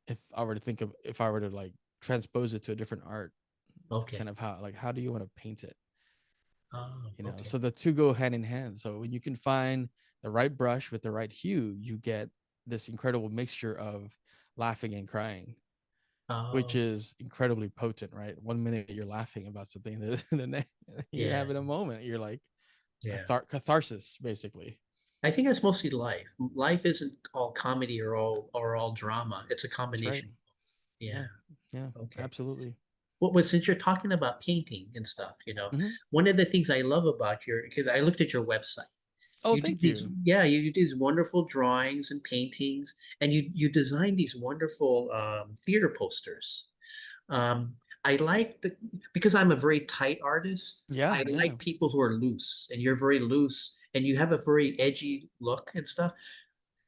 if I were to like transpose it to a different art, it's Okay. kind of how do you want to paint it? Oh, okay. So the two go hand in hand. So when you can find the right brush with the right hue, you get this incredible mixture of laughing and crying, which Oh, is incredibly potent, right? One minute you're laughing about something, the next you're yeah, having a moment. You're like yeah. catharsis, basically. I think that's mostly life. Life isn't all comedy or all drama. It's a That's right. combination. Yeah. Yeah. Yeah. Okay. Absolutely. Well, since you're talking about painting and stuff, Hmm. one of the things I love about because I looked at your website. Oh, You do thank these, you. yeah, you do these wonderful drawings and paintings, and you design these wonderful theater posters. I like because I'm a very tight artist. Yeah. I Yeah. like people who are loose, and you're very loose, and you have a very edgy look and stuff.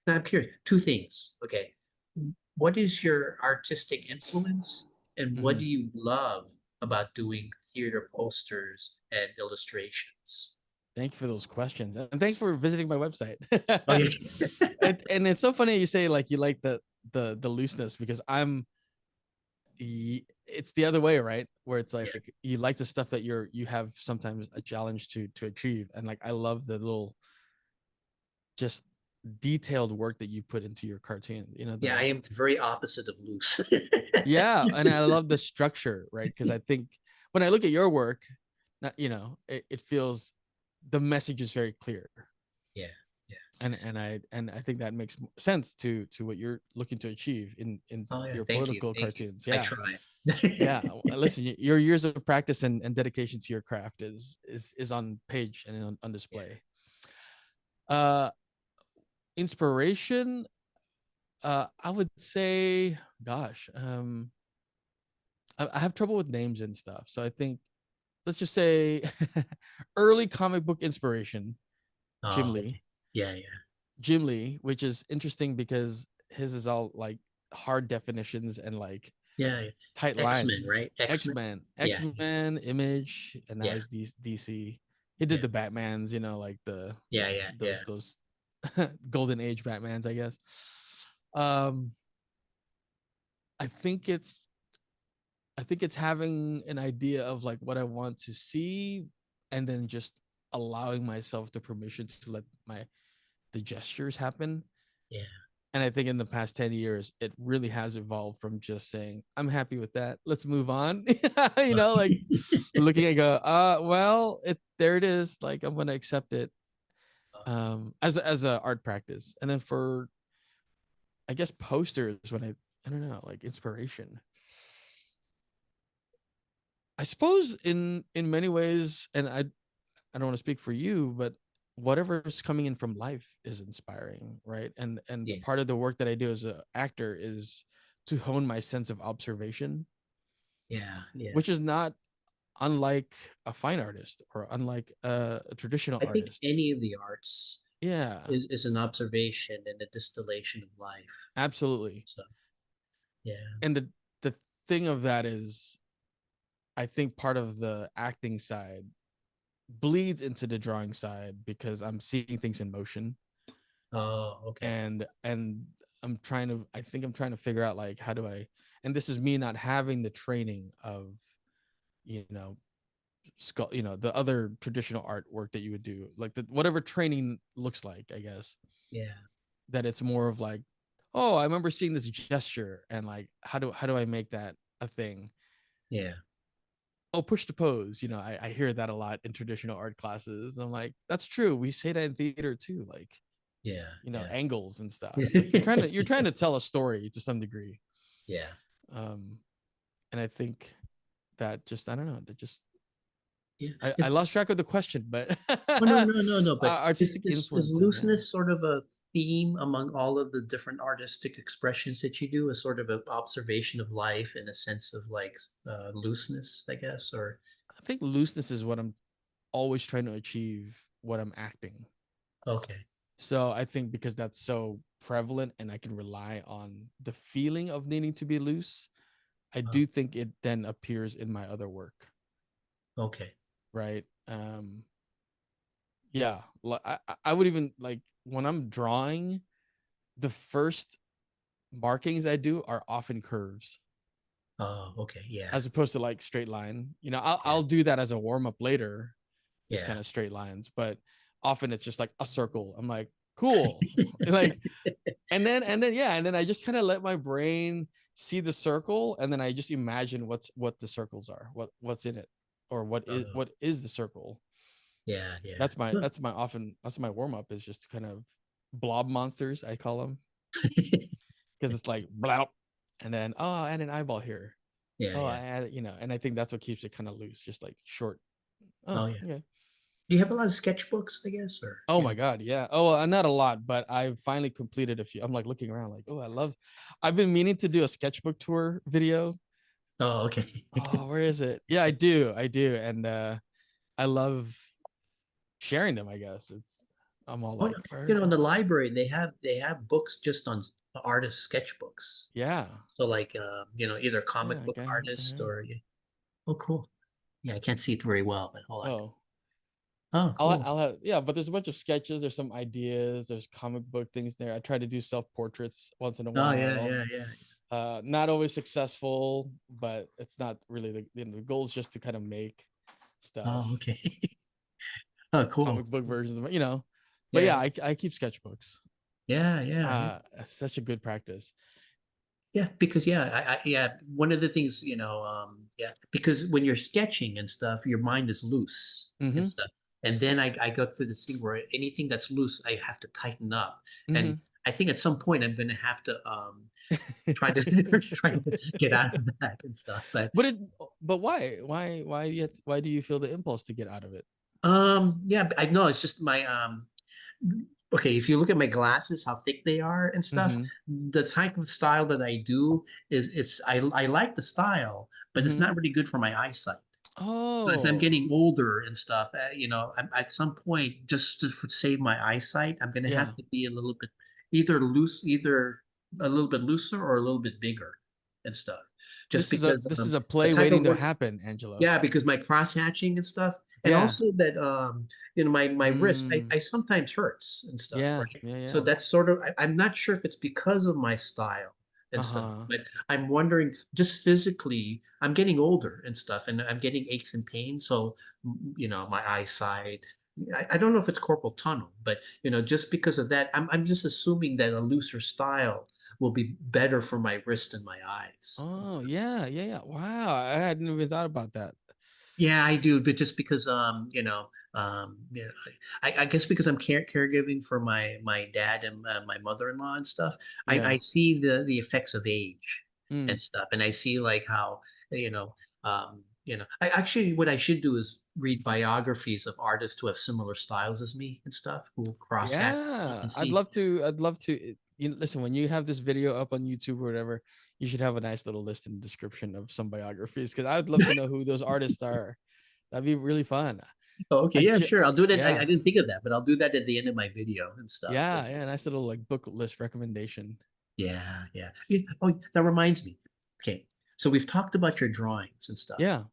Now I'm curious, two things. Okay, what is your artistic influence, and what Hmm. do you love about doing theater posters and illustrations? Thank you for those questions, and thanks for visiting my website. Oh yeah. And it's so funny you say like you like the looseness, because it's the other way, right? Where it's Yeah. like you like the stuff that you have sometimes a challenge to achieve, and like I love the little just detailed work that you put into your cartoon. You know, Yeah, I the am the very opposite of loose. yeah, and I love the structure, right? Because I think when I look at your work, it feels the message is very clear, Yeah. Yeah. and I think that makes sense to what you're looking to achieve in Oh yeah, your thank you. political Thank you. cartoons. I Yeah, try. yeah. Listen, your years of practice and dedication to your craft is on page and on Yeah. display. Uh, inspiration. I would say, gosh, I have trouble with names and stuff. So I think let's just say early comic book inspiration, Jim Oh, Lee. okay. Yeah, yeah. Jim Lee, which is interesting because his is all like hard definitions and like Yeah, yeah. tight lines. X-Men, right? X-Men. X-Men, Yeah, X-Men, Image, and now yeah, he's DC. He did yeah, the Batmans, like yeah, yeah, yeah. those golden age Batmans, I guess. Um, I think it's having an idea of like what I want to see, and then just allowing myself the permission to let the gestures happen. Yeah. And I think in the past 10 years, it really has evolved from just saying, I'm happy with that. Let's move on. Like looking at go, well, there it is. Like I'm gonna accept it as a art practice. And then for I guess posters when I don't know, like inspiration. I suppose in many ways, and I don't want to speak for you, but whatever's coming in from life is inspiring, right? And Yeah, part of the work that I do as an actor is to hone my sense of observation, yeah, yeah. which is not unlike a fine artist or unlike a traditional I think artist. any of the arts Yeah, is an observation and a distillation of life. absolutely. So yeah, And the thing of that is, I think part of the acting side bleeds into the drawing side because I'm seeing things in motion, oh, okay. and I think I'm trying to figure out like how do I, and this is me not having the training of you know the other traditional artwork that you would do, like whatever training looks like, I guess, Yeah, that it's more of like, oh, I remember seeing this gesture and like how do I make that a thing. yeah, Oh, push to pose, I hear that a lot in traditional art classes. I'm like, that's true, we say that in theater too, like yeah, yeah. angles and stuff. Like you're trying to tell a story to some degree. Yeah. um and I think that just, I don't know, that just, Yeah. I lost track of the question, but Well, no, no, no, no. But artistic is influences, yeah. looseness sort of a theme among all of the different artistic expressions that you do? A sort of an observation of life in a sense of like looseness, I guess, or I think looseness is what I'm always trying to achieve what I'm acting. okay. So I think because that's so prevalent and I can rely on the feeling of needing to be loose, I Uh, do think it then appears in my other work, okay. right? Yeah, I would even like when I'm drawing, the first markings I do are often curves Oh, okay. Yeah. as opposed to like straight line. I'll Yeah. I'll do that as a warm up later, just Yeah. kind of straight lines, but often it's just like a circle. I'm like, cool. Like, and then yeah, and then I just kind of let my brain see the circle, and then I just imagine what the circles are, what's in it, or Oh, what is the circle. yeah. Yeah. That's my warm up, is just kind of blob monsters, I call them, because it's like blob, and then and an eyeball here. Yeah. Oh, Yeah. and I think that's what keeps it kind of loose, just like short. Oh, Oh, yeah. okay. Do you have a lot of sketchbooks, I guess, or Oh my God, yeah. Oh, not a lot, but I've finally completed a few. I'm like looking around, like, oh, I've been meaning to do a sketchbook tour video. Oh, okay. Oh, where is it? Yeah, I do, and I love sharing them. I guess I'm all Oh, like, where is in it? the library they have books just on artist sketchbooks. Yeah, So like either yeah, comic book okay, artist okay. or oh cool. Yeah, I can't see it very well, but hold on. Oh, Oh, cool. I'll have, yeah, but there's a bunch of sketches. There's some ideas. There's comic book things there. I try to do self portraits once in a Oh yeah, while. yeah, yeah. Not always successful, but it's not really the goal is just to kind of make Oh, stuff, okay. Oh, comic cool. book versions of, you know. But yeah, Yeah. I keep sketchbooks. Yeah, yeah, yeah. It's such a good practice. Yeah, because yeah, one of the things, yeah, because when you're sketching and stuff, your mind is loose and Mm-hmm. stuff. And then I go through the scene where anything that's loose, I have to tighten up. And Mm-hmm. I think at some point I'm gonna have to try to try to get out of that and stuff. but it but why do you feel the impulse to get out of it? Yeah, I know it's just my okay, if you look at my glasses, how thick they are and stuff, Mm-hmm. the type of style that I do is I like the style, but it's Mm-hmm. not really good for my eyesight. So as I'm Oh, getting older and stuff, at some point, just to save my eyesight, I'm gonna yeah. have to be a little bit either loose, either a little bit looser or a little bit bigger and stuff. Just because This is a the play type of waiting to work, happen, Angelo. yeah, because my cross hatching and stuff, and Yeah. also that my wrist, Mm, I sometimes hurts and stuff, yeah, right? yeah, So yeah. that's sort of I'm not sure if it's because of my style and stuff, Uh-huh. but I'm wondering just physically, I'm getting older and stuff, and I'm getting aches and pains. So my eyesight. I don't know if it's corporal tunnel, but just because of that, I'm just assuming that a looser style will be better for my wrist and my eyes. Oh, yeah, yeah, yeah. Wow, I hadn't even thought about that. Yeah, I do, but just because I guess because I'm caregiving for my dad and my mother-in-law and stuff, I Yeah. see the effects of age Mm. and stuff, and I see like how you know I actually what I should do is read biographies of artists who have similar styles as me and stuff who crosshatch Yeah, and see. I'd love to. You listen, when you have this video up on YouTube or whatever, you should have a nice little list in the description of some biographies because I would love to know who those artists are. That'd be really fun. Oh, okay, I yeah, ju- sure, I'll do it. I yeah, didn't think of that, but I'll do that at the end of my video and stuff. yeah, yeah. Nice little like book list recommendation. Yeah, yeah. Oh, that reminds me. Okay, so we've talked about your drawings and stuff. Yeah,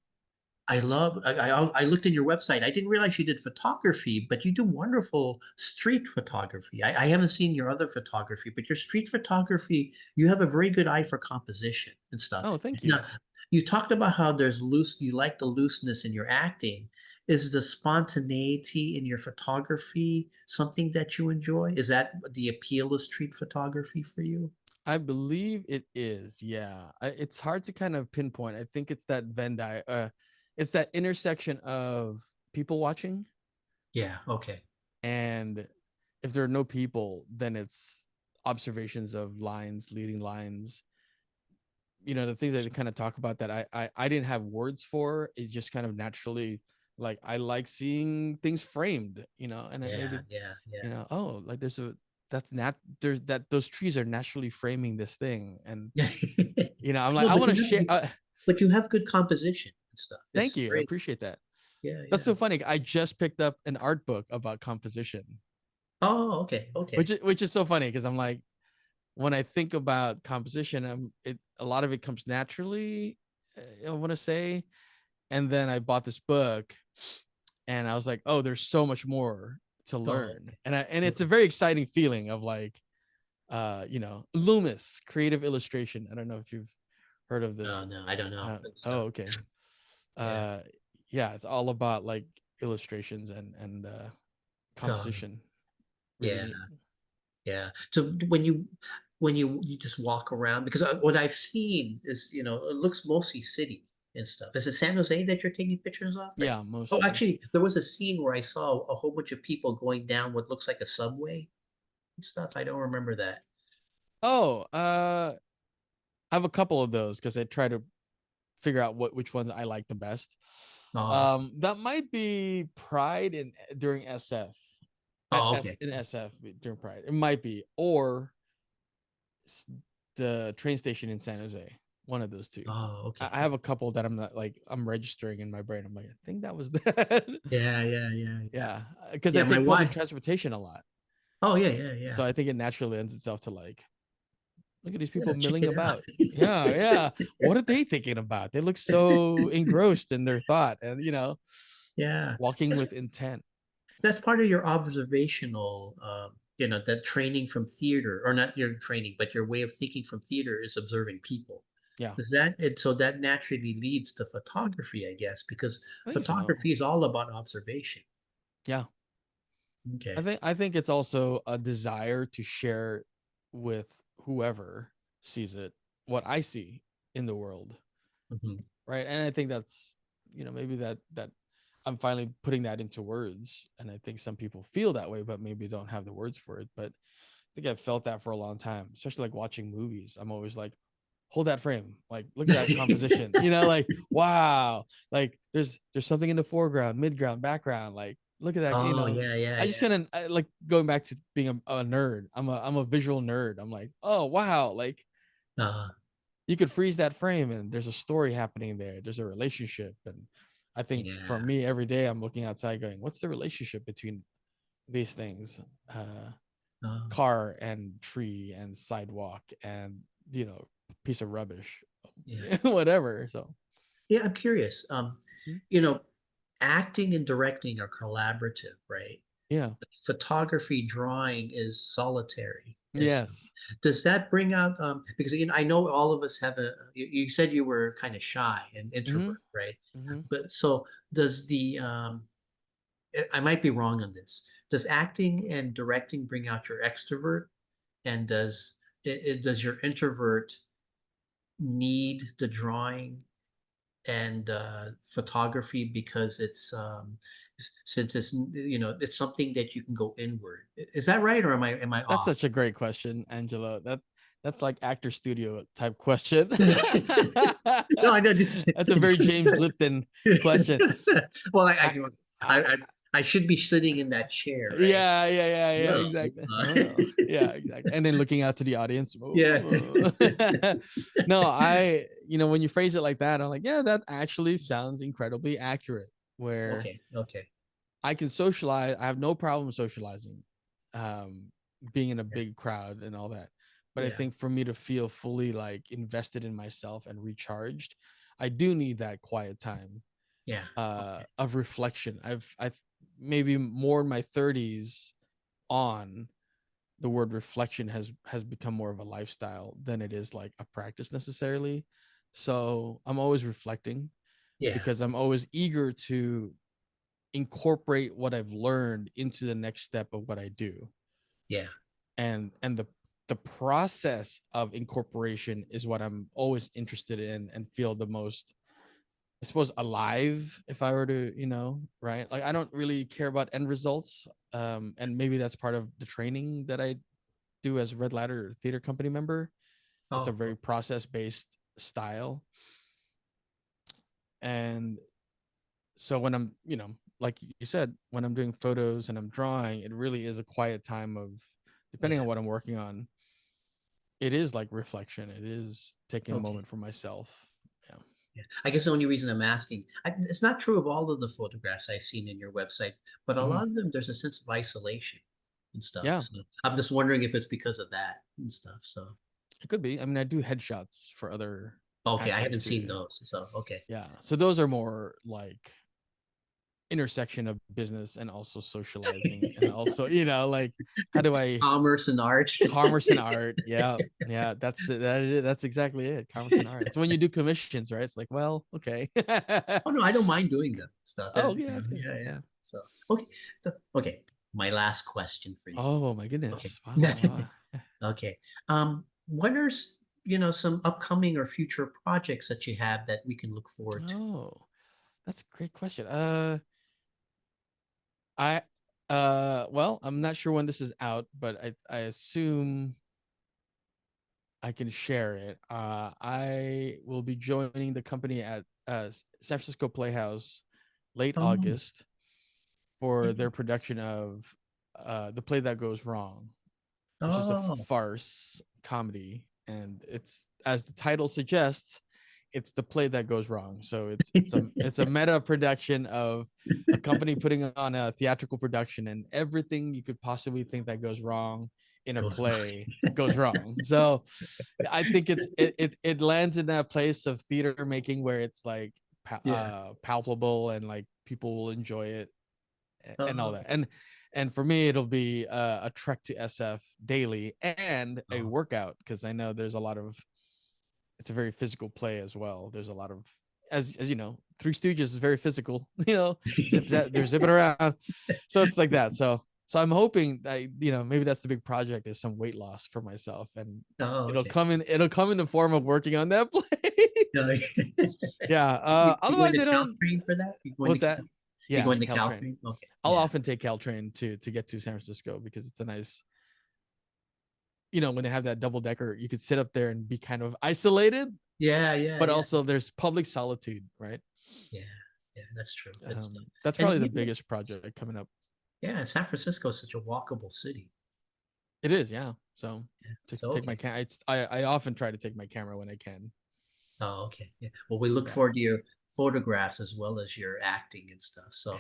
I looked in your website. I didn't realize you did photography, but you do wonderful street photography. I haven't seen your other photography, but your street photography, you have a very good eye for composition and stuff. oh, thank you. Now, you talked about how you like the looseness in your acting. Is the spontaneity in your photography something that you enjoy? Is that the appeal of street photography for you? I believe it is. Yeah, it's hard to kind of pinpoint. I think it's that it's that intersection of people watching, Yeah, okay. and if there are no people, then it's observations of lines, leading lines. You know, the things that they kind of talk about that I didn't have words for. It just kind of naturally, like, I like seeing things framed. You know, and then Yeah, maybe, yeah, you yeah. know, oh, like there's that those trees are naturally framing this thing, and Yeah. you know, I'm like, No, I want to share. but you have good composition and stuff. Thank It's you, I great. appreciate that. Yeah, That's yeah. so funny. I just picked up an art book about composition, Oh, okay, okay. which is so funny because I'm like, when I think about composition, a lot of it comes naturally. I want to say, and then I bought this book, and I was like, oh, there's so much more to Oh, learn, and it's a okay. very exciting feeling of like, Loomis creative illustration. I don't know if you've heard of this. No, no, I don't know and Oh, stuff. okay. Yeah. Uh, yeah, it's all about like illustrations and Oh, composition. Really yeah, neat. yeah. So when you just walk around, because what I've seen is, it looks mostly city and stuff. Is it San Jose that you're taking pictures of? Yeah, Oh, mostly. actually, there was a scene where I saw a whole bunch of people going down what looks like a subway and stuff. I don't remember that. Oh, I have a couple of those because I try to figure out which ones I like the best. Oh, That might be Pride in during SF at oh, S okay. in SF during Pride. It might be, or the train station in San Jose. One of those two. Oh, okay. I have a couple that I'm not like I'm registering in my brain. I'm like, I think that was that. Yeah, yeah, yeah, yeah. Yeah, because I Yeah, my take public wife. transportation a lot, Oh, yeah, yeah, yeah. so I think it naturally lends itself to like, look at these Yeah, people check milling it out. about. Yeah, yeah. What are they thinking about? They look so engrossed in their thought, and Yeah. walking That's with intent. that's part of your observational, that training from theater, or not your training, but your way of thinking from theater is observing people. Yeah, So that naturally leads to photography, I guess, because I think so. photography is all about observation. Yeah. I Okay. think I think it's also a desire to share with whoever sees it what I see in the world, Mhm. right? And I think that's, maybe that I'm finally putting that into words, and I think some people feel that way but maybe don't have the words for it. But I think I've felt that for a long time, especially like watching movies. I'm always like, hold that frame, like look at that composition, like wow, like there's something in the foreground, midground, background, like look at that, Oh, yeah, yeah, I just yeah. kind of like going back to being a nerd. I'm a visual nerd. I'm like, oh wow, like Uh, you could freeze that frame and there's a story happening there, there's a relationship. And I think for yeah. me, every day I'm looking outside going, what's the relationship between these things? Oh, Car and tree and sidewalk and piece of rubbish, yeah. whatever. So Yeah, I'm curious. You know, acting and directing are collaborative, right? yeah, Photography, drawing is solitary. yes, Does that bring out because I know all of us have you said you were kind of shy and mm-hmm, introvert, right? mm-hmm. But so does I might be wrong on this. Does acting and directing bring out your extrovert, and does your introvert need the drawing and photography because since it's something that you can go inward. Is that right, or am I That's off? such a great question, Angelo. That's like actor studio type question. No, I know this. That's a very James Lipton question. Well, I, I, I I, I should be sitting in that chair, right? yeah, Well, exactly. Oh, yeah, exactly. And then looking out to the audience. yeah. Oh. No, when you phrase it like that, I'm like, yeah, that actually sounds incredibly accurate. Where Okay, okay. I can socialize, I have no problem socializing, um, being in a Yeah, big crowd and all that. But I yeah, think for me to feel fully like invested in myself and recharged, I do need that quiet time yeah. Okay. of reflection. I've maybe more in my 30s on, the word reflection has become more of a lifestyle than it is like a practice necessarily. So I'm always reflecting Yeah, because I'm always eager to incorporate what I've learned into the next step of what I do. yeah, And the process of incorporation is what I'm always interested in and feel the most, I suppose, alive, if I were to, right? Like I don't really care about end results. And maybe that's part of the training that I do as Red Ladder Theater Company member. It's a oh, very process based style. And so when I'm, like you said, when I'm doing photos and I'm drawing, it really is a quiet time of, depending yeah, on what I'm working on, it is like reflection. It is taking a okay. moment for myself. Yeah. Yeah. I guess the only reason I'm asking, it's not true of all of the photographs I've seen in your website, but a Mm-hmm. lot of them, there's a sense of isolation and stuff. Yeah, So I'm just wondering if it's because of that and stuff. So, it could be. I mean, I do headshots for other okay, I actors haven't seen too. those. So, okay. Yeah. So those are more like intersection of business and also socializing and also, like how do I Commerce and art. commerce and art. Yeah. Yeah. That's exactly it. Commerce and art. So when you do commissions, right? It's like, well, okay. Oh, no, I don't mind doing them stuff. Oh, yeah, that's good. Yeah, yeah. Yeah. So, okay. Okay. My last question for you. Oh my Okay. goodness. Wow. Okay. What are, some upcoming or future projects that you have that we can look forward to? Oh, that's a great question. I well, I'm not sure when this is out, but I assume I can share it. I will be joining the company at San Francisco Playhouse late Oh, August for their production of The Play That Goes Wrong, which is a oh, farce comedy, and it's, as the title suggests, it's the play that goes wrong. So it's a meta production of a company putting on a theatrical production, and everything you could possibly think that goes wrong in a goes play goes wrong. So I think it lands in that place of theater making where it's like yeah. palpable and like people will enjoy it and all Oh, that. And And for me, it'll be a trek to SF daily and a Oh, workout, because I know there's a lot of, it's a very physical play as well. There's a lot of, as you know, Three Stooges is very physical. They're zipping around, so it's like that. So I'm hoping that, maybe that's the big project, is some weight loss for myself, and oh, it'll okay. come in the form of working on that play. No, Yeah. you going Otherwise, to I don't. Caltrain for that? What's that? You Yeah, going to Caltrain. Caltrain? Okay. I'll Yeah. often take Caltrain to get to San Francisco, because it's a nice, when they have that double decker, you could sit up there and be kind of isolated, Yeah, yeah, but yeah. also there's public solitude, right? Yeah. Yeah, that's true. Good stuff. That's And probably the you know, biggest project coming up. yeah, San Francisco is such a walkable city. It is, yeah. So Yeah. to So take my okay. camera, I often try to take my camera when I can. Oh, okay. Yeah. Well, we look Yeah, forward to your photographs as well as your acting and stuff. So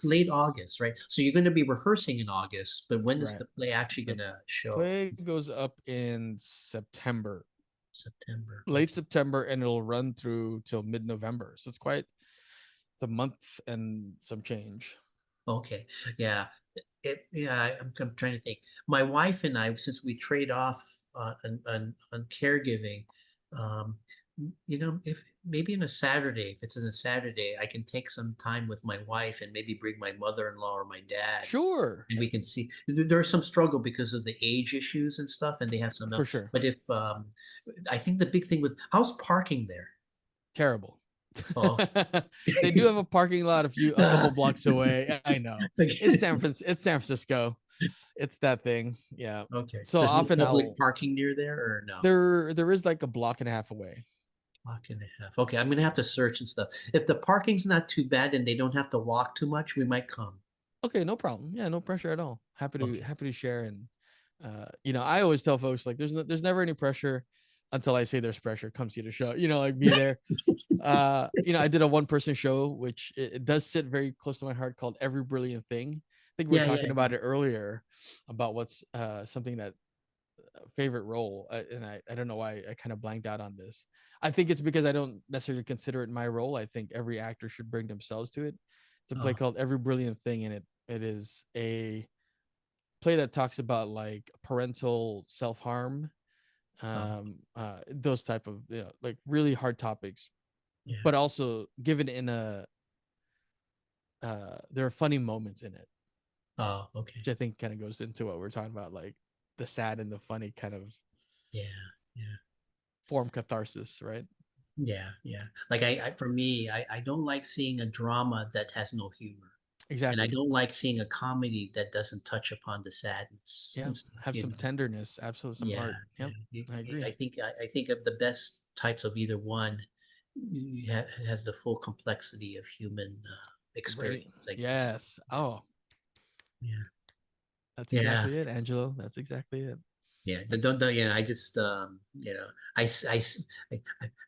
late August, right? So you're going to be rehearsing in August, but when is right. the play actually The going to show? play goes up in September, September. late Okay. September, and it'll run through till mid-November. So it's a month and some change. Okay. Yeah. I'm trying to think. My wife and I, since we trade off on caregiving, um, if maybe in a Saturday, if it's in a Saturday, I can take some time with my wife and maybe bring my mother-in-law or my dad, Sure, and we can see there's some struggle because of the age issues and stuff, and they have some. for sure. But if I think the big thing with how's parking there? Terrible. Oh, They do have a parking lot a couple blocks away. I know. It's okay. It's San Francisco. It's that thing. Yeah. Okay. So There's no often public parking near there, or no? there is like a block and a half away. Block and a half. Okay, I'm gonna have to search and stuff. If the parking's not too bad and they don't have to walk too much, we might come. Okay, no problem. Yeah, no pressure at all. Okay. Happy to share. And I always tell folks, like, there's never any pressure until I say there's pressure. Come see the show. Like, be there. I did a one person show, which it does sit very close to my heart, called Every Brilliant Thing. I think we were Yeah, yeah, talking about it earlier, about what's something that favorite role, and I don't know why I kind of blanked out on this. I think it's because I don't necessarily consider it my role. I think every actor should bring themselves to it. It's a play oh, called Every Brilliant Thing, and it is a play that talks about like parental self-harm, oh, those type of, like, really hard topics, yeah. but also given in a there are funny moments in it, Oh, okay. which I think kind of goes into what we're talking about, like the sad and the funny kind of Yeah, yeah, form catharsis, right? yeah, yeah. Like for me, I don't like seeing a drama that has no humor, and I Exactly. don't like seeing a comedy that doesn't touch upon the sadness Yeah, and stuff. have some tenderness, absolutely, some Yeah, heart. yeah. Yep, I agree. I think of the best types of either one has the full complexity of human Right. experience, I guess. Yes. Oh, Yeah. that's Yeah. exactly it, Angelo. That's exactly it. Yeah. Don't, I just, I, s- I, s-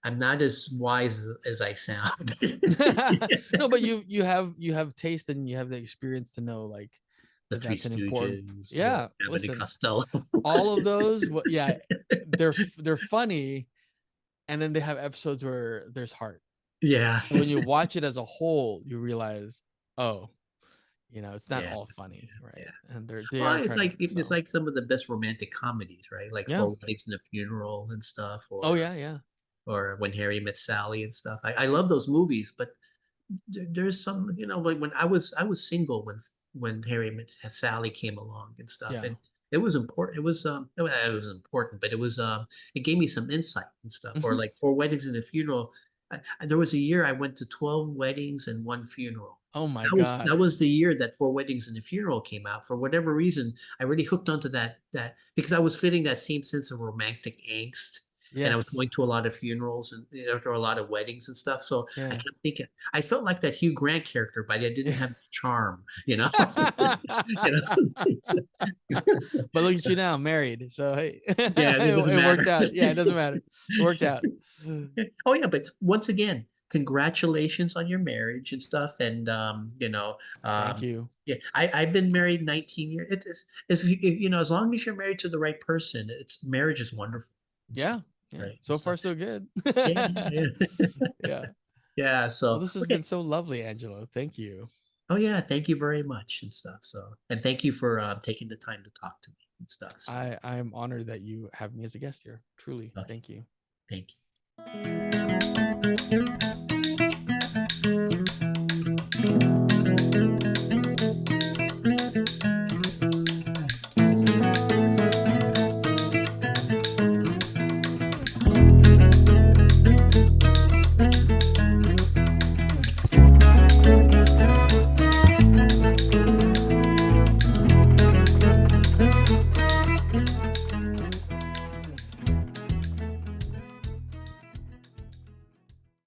I'm not as wise as I sound. No, but you have taste, and you have the experience to know, like, The that Three that's an important. Stooges, Yeah, Abbott and listen, Costello. all of those, yeah, they're funny, and then they have episodes where there's heart. Yeah. And when you watch it as a whole, you realize, oh, it's not Yeah. all funny, Yeah. right? And they Well, are trying to. it's So like some of the best romantic comedies, right? Like yeah. Four Weddings and a Funeral and stuff, Oh yeah, yeah. or When Harry Met Sally and stuff. I love those movies, but there's some, like when I was single when Harry Met Sally came along and stuff, Yeah. and it was important. It was important, but it gave me some insight and stuff. Or Mhm. like Four Weddings and a Funeral. There was a year I went to 12 weddings and one funeral. Oh my That God. was the year that Four Weddings and a Funeral came out. For whatever reason, I really hooked onto that because I was feeling that same sense of romantic angst, and I was Yes. going to a lot of funerals and to a lot of weddings and stuff. So I Yeah. kept thinking, I felt like that Hugh Grant character, but I didn't Yeah. have charm, you know. But look at you now, married. So hey, Yeah, it doesn't it worked matter. out. Yeah, it doesn't matter. It worked out. Oh yeah, but once again, congratulations on your marriage and stuff. And Thank um, you. yeah, I've been married 19 years. It is if, as long as you're married to the right person, it's marriage is wonderful and stuff, Yeah. Yeah. right? And So stuff. far, so good. Yeah, yeah, Yeah. yeah. Well, So this has okay, been so lovely, Angelo. Thank you. Oh yeah, thank you very much and stuff. So, and thank you for taking the time to talk to me and stuff. So, I'm honored that you have me as a guest here. Truly, okay, thank you. thank you.